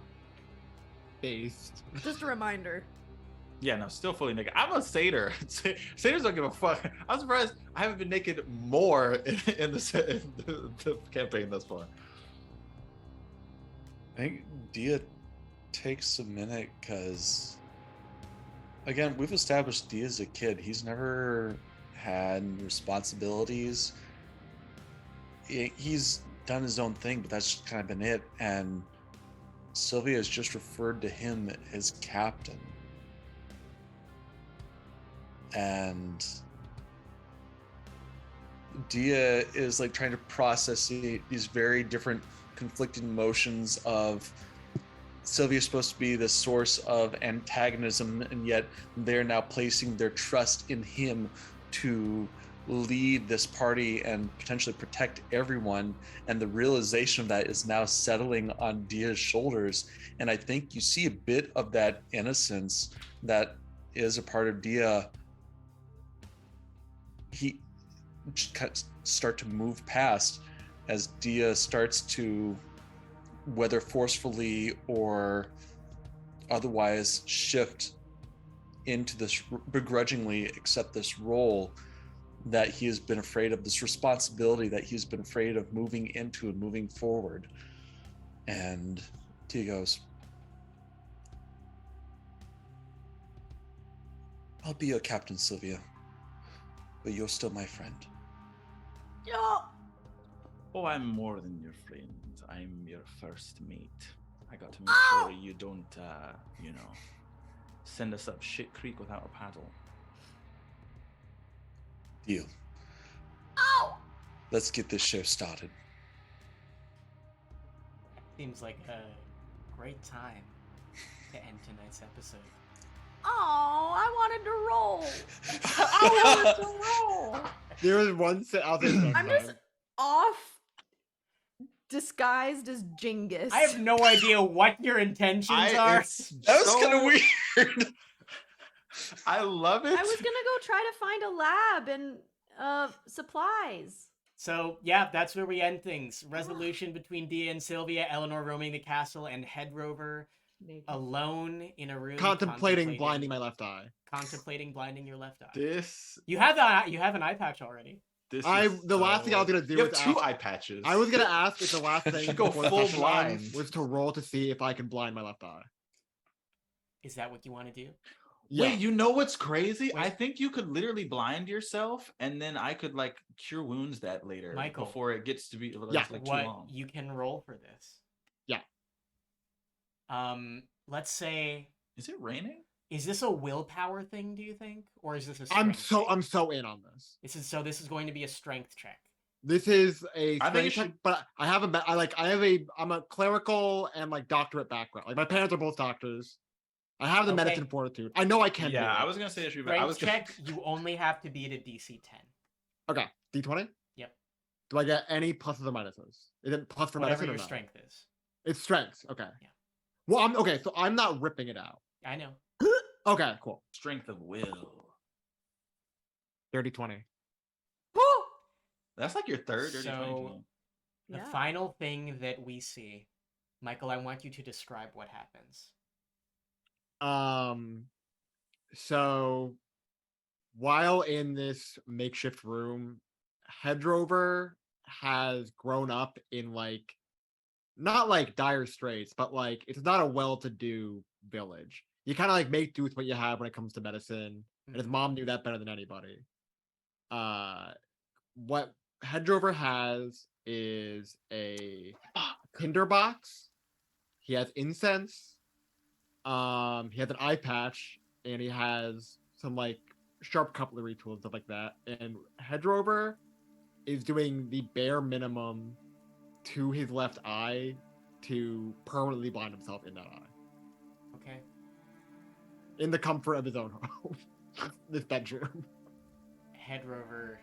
Based. Just a reminder. Yeah, no, still fully naked. I'm a satyr. Satyrs don't give a fuck. I'm surprised I haven't been naked more in the campaign thus far. I think Diya takes a minute because, again, we've established Diya's a kid. He's never had responsibilities. He's done his own thing, but that's kind of been it. And Sylvia has just referred to him as captain. And Diya is like trying to process these very different conflicting emotions of Sylvia's supposed to be the source of antagonism, and yet they're now placing their trust in him to lead this party and potentially protect everyone, and the realization of that is now settling on Diya's shoulders. And I think you see a bit of that innocence that is a part of Diya. He start to move past as Diya starts to, whether forcefully or otherwise, shift into this, begrudgingly accept this role that he has been afraid of, this responsibility that he's been afraid of moving into and moving forward. And Diya goes, "I'll be your captain, Sylvia, but you're still my friend." Yeah. Oh, I'm more than your friend. I'm your first mate. I got to make sure you don't, send us up shit creek without a paddle. Deal. Ow! Let's get this show started. Seems like a great time to end tonight's episode. Oh, I wanted to roll. I wanted to roll. There was one out there. I'm just off disguised as Genghis. I have no idea what your intentions are. That was kind of weird. I love it. I was gonna go try to find a lab and supplies. So, yeah, that's where we end things. Resolution between Diya and Sylvia, Eleanor roaming the castle, and Hedrover alone in a room. Contemplating blinding my left eye. Contemplating blinding your left eye. This. You have an eye patch already. The last thing I was gonna do you was have two eye patches. I was gonna ask if the last thing Go before the full session blind. ends was to roll to see if I can blind my left eye. Is that what you want to do? Yeah. Wait, you know what's crazy? Wait. I think you could literally blind yourself, and then I could like cure wounds that later, Michael, before it gets to be like too what long. you can roll for this? Yeah. Let's say. Is it raining? Is this a willpower thing? Do you think, or is this a? I'm strength thing? so in on this. This is going to be a strength check. This is a I think you strength check, should- but I have I'm a clerical and like doctorate background. Like my parents are both doctors. I have the Okay. medicine fortitude. I know I can do Yeah, it. I was gonna say I Strength was gonna... check, you only have to beat a DC 10. Okay, D20. Yep. Do I get any pluses or minuses? Is it plus for Whatever medicine or your no? strength is. It's strength. Okay. Yeah. Well, I'm okay. So I'm not ripping it out. I know. Okay, cool. Strength of will. 30-20. That's like your third dirty 20, So- Julian. The Yeah. final thing that we see, Michael, I want you to describe what happens. So while in this makeshift room, Hedrover has grown up in like not like dire straits, but like it's not a well-to-do village. You kind of like make do with what you have when it comes to medicine, and his Mhm. mom knew that better than anybody. What Hedrover has is a tinderbox. He has incense. He has an eye patch, and he has some like sharp cutlery tools, stuff like that. And Hedrover is doing the bare minimum to his left eye to permanently blind himself in that eye, Okay. in the comfort of his own home, this bedroom. Hedrover,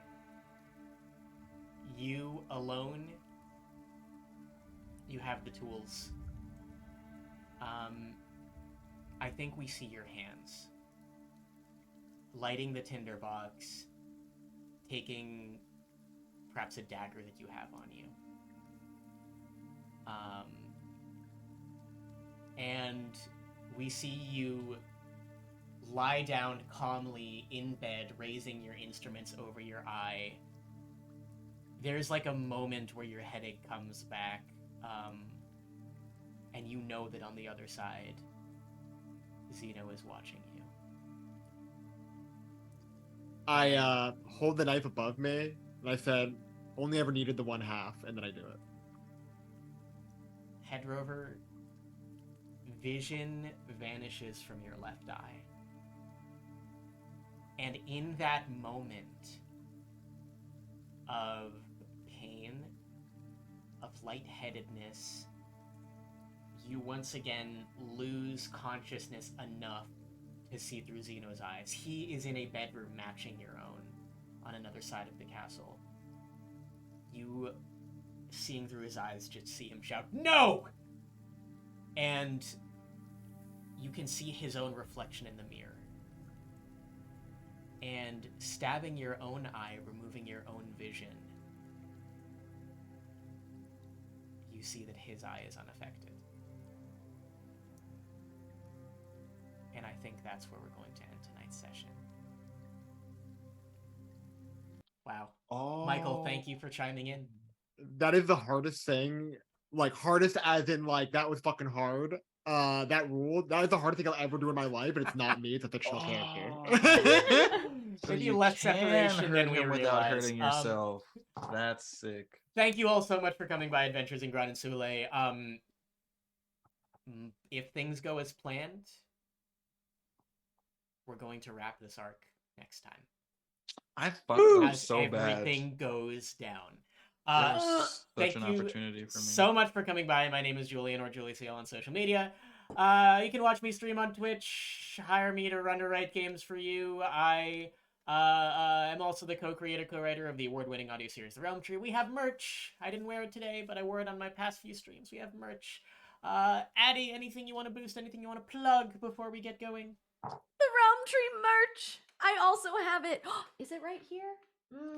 you alone, you have the tools. I think we see your hands. Lighting the tinderbox, taking perhaps a dagger that you have on you. And we see you lie down calmly in bed, raising your instruments over your eye. There's like a moment where your headache comes back, and you know that on the other side, Zeno is watching you. I hold the knife above me, and I said, "Only ever needed the one half," and then I do it. Hedrover, vision vanishes from your left eye. And in that moment of pain, of lightheadedness, you once again lose consciousness enough to see through Zeno's eyes. He is in a bedroom matching your own on another side of the castle. You, seeing through his eyes, just see him shout, "No!" And you can see his own reflection in the mirror. And stabbing your own eye, removing your own vision, you see that his eye is unaffected. And I think that's where we're going to end tonight's session. Wow. Michael, thank you for chiming in. That is the hardest thing. Like hardest as in like that was fucking hard. That rule. That is the hardest thing I'll ever do in my life, but it's not me. It's a fictional character. So Maybe you less can separation hurt than we him without realize. hurting yourself. That's sick. Thank you all so much for coming by Adventures in Gran and Insulae. If things go as planned, we're going to wrap this arc next time. I fucked up As so bad. everything goes down. Such Thank an you opportunity for me. so much for coming by. My name is Julian, or JuliCiel on social media. You can watch me stream on Twitch, hire me to run or write games for you. I am also the co-writer of the award-winning audio series The Realm Tree. We have merch. I didn't wear it today, but I wore it on my past few streams. We have merch. Addie, anything you want to boost, anything you want to plug before we get going? The Realm Tree merch. I also have it. Is it right here?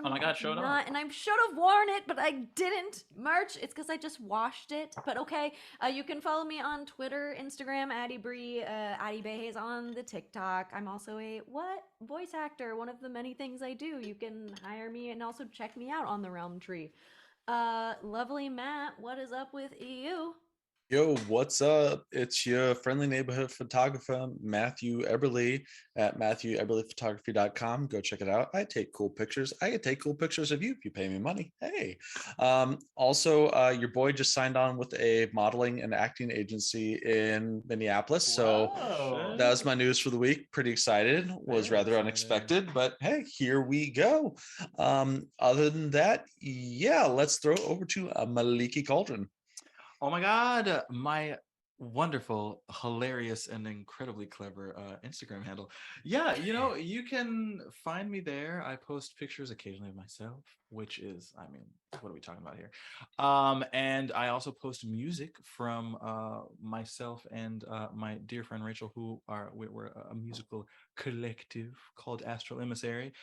Oh my God, show it off. And I should have worn it, but I didn't. Merch. It's because I just washed it. But okay. You can follow me on Twitter, Instagram, Addie Bree, Addie Behes on the TikTok. I'm also a voice actor. One of the many things I do. You can hire me and also check me out on the Realm Tree. Lovely Matt, what is up with you? Yo, what's up? It's your friendly neighborhood photographer, Matthew Eberle at MatthewEberlePhotography.com. Go check it out. I take cool pictures. I can take cool pictures of you if you pay me money. Hey. Also, your boy just signed on with a modeling and acting agency in Minneapolis. So Whoa. that was my news for the week. Pretty excited. Was Very rather exciting. unexpected, but hey, here we go. Other than that, yeah, let's throw it over to Maliki Cauldron. Oh my God, my wonderful, hilarious, and incredibly clever Instagram handle. Yeah, you can find me there. I post pictures occasionally of myself, which is, I mean, what are we talking about here? And I also post music from myself and my dear friend Rachel, we're a musical collective called Astral Emissary.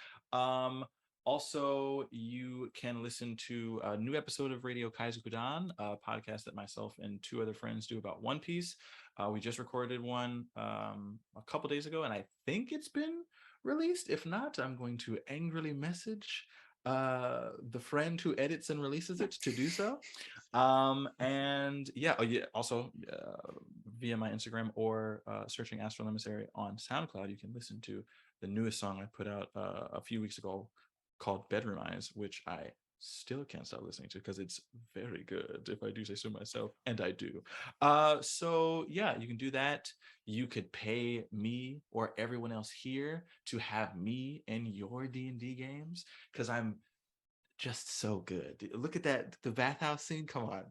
Also, you can listen to a new episode of Radio Kaizukudan, a podcast that myself and two other friends do about One Piece. We just recorded one a couple days ago, and I think it's been released. If not, I'm going to angrily message the friend who edits and releases it to do so. And yeah, also via my Instagram or searching Astral Emissary on SoundCloud, you can listen to the newest song I put out a few weeks ago called Bedroom Eyes, which I still can't stop listening to because it's very good, if I do say so myself, and I do. So yeah, you can do that. You could pay me or everyone else here to have me in your D&D games because I'm just so good. Look at that, the bathhouse scene. Come on.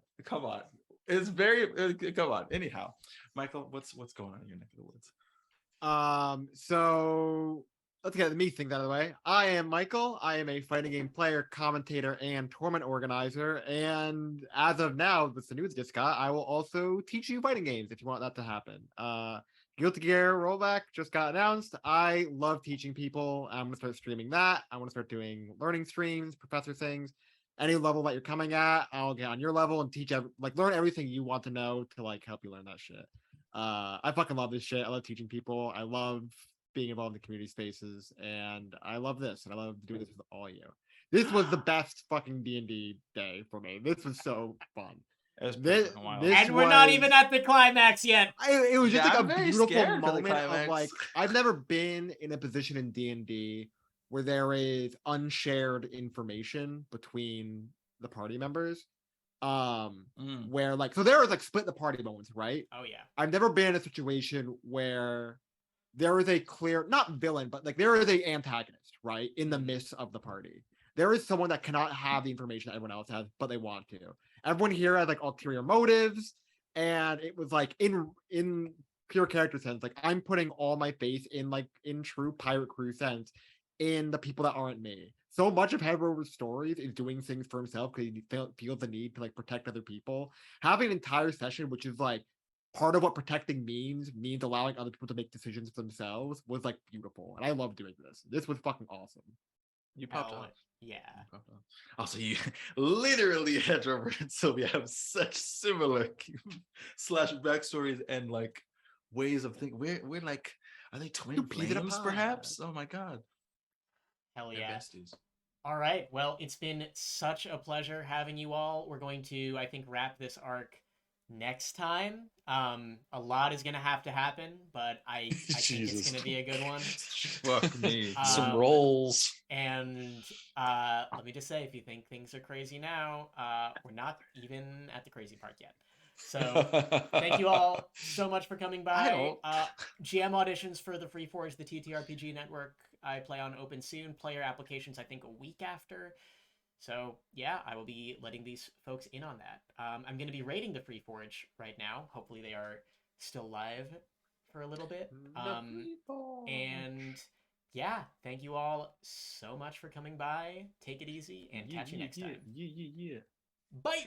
It's very come on. Anyhow, Michael, what's going on in your neck of the woods? So let's get the me thing out of the way. I am Michael. I am a fighting game player, commentator, and tournament organizer. And as of now, with the news just got, I will also teach you fighting games if you want that to happen. Guilty Gear rollback just got announced. I love teaching people. I'm gonna start streaming that. I want to start doing learning streams, professor things. Any level that you're coming at, I'll get on your level and teach learn everything you want to know to help you learn that shit. I fucking love this shit. I love teaching people. I love being involved in community spaces, and I love this, and I love doing this with all you. This was the best fucking D&D day for me. This was so fun. And we're not even at the climax yet. It was just a beautiful moment of I've never been in a position in D&D where there is unshared information between the party members. Where so there was split the party moments, right? Oh yeah. I've never been in a situation where there is a clear, not villain, but there is a antagonist, right? In the midst of the party. There is someone that cannot have the information that everyone else has, but they want to. Everyone here has ulterior motives, and it was in pure character sense, I'm putting all my faith in true pirate crew sense in the people that aren't me. So much of Hedrover's stories is doing things for himself because he feels the need to protect other people. Having an entire session, which is part of what protecting means allowing other people to make decisions for themselves, was beautiful. And I love doing this. This was fucking awesome. You popped off. Yeah. Also, you literally, Hedrover and Sylvia have such similar / backstories and ways of thinking. We're are they twin flames perhaps? Oh my God. Hell yeah. Besties. All right. Well, it's been such a pleasure having you all. We're going to, I think, wrap this arc next time. A lot is gonna have to happen, but I think it's gonna be a good one. Fuck me. Some rolls. And let me just say, if you think things are crazy now, we're not even at the crazy part yet. So thank you all so much for coming by. GM auditions for the Free Forge, the TTRPG network. I play on open soon. Player applications, I think, a week after. So yeah, I will be letting these folks in on that. I'm going to be rating the Free Forge right now. Hopefully they are still live for a little bit. And yeah, thank you all so much for coming by. Take it easy and catch you next time. Yeah. Bye.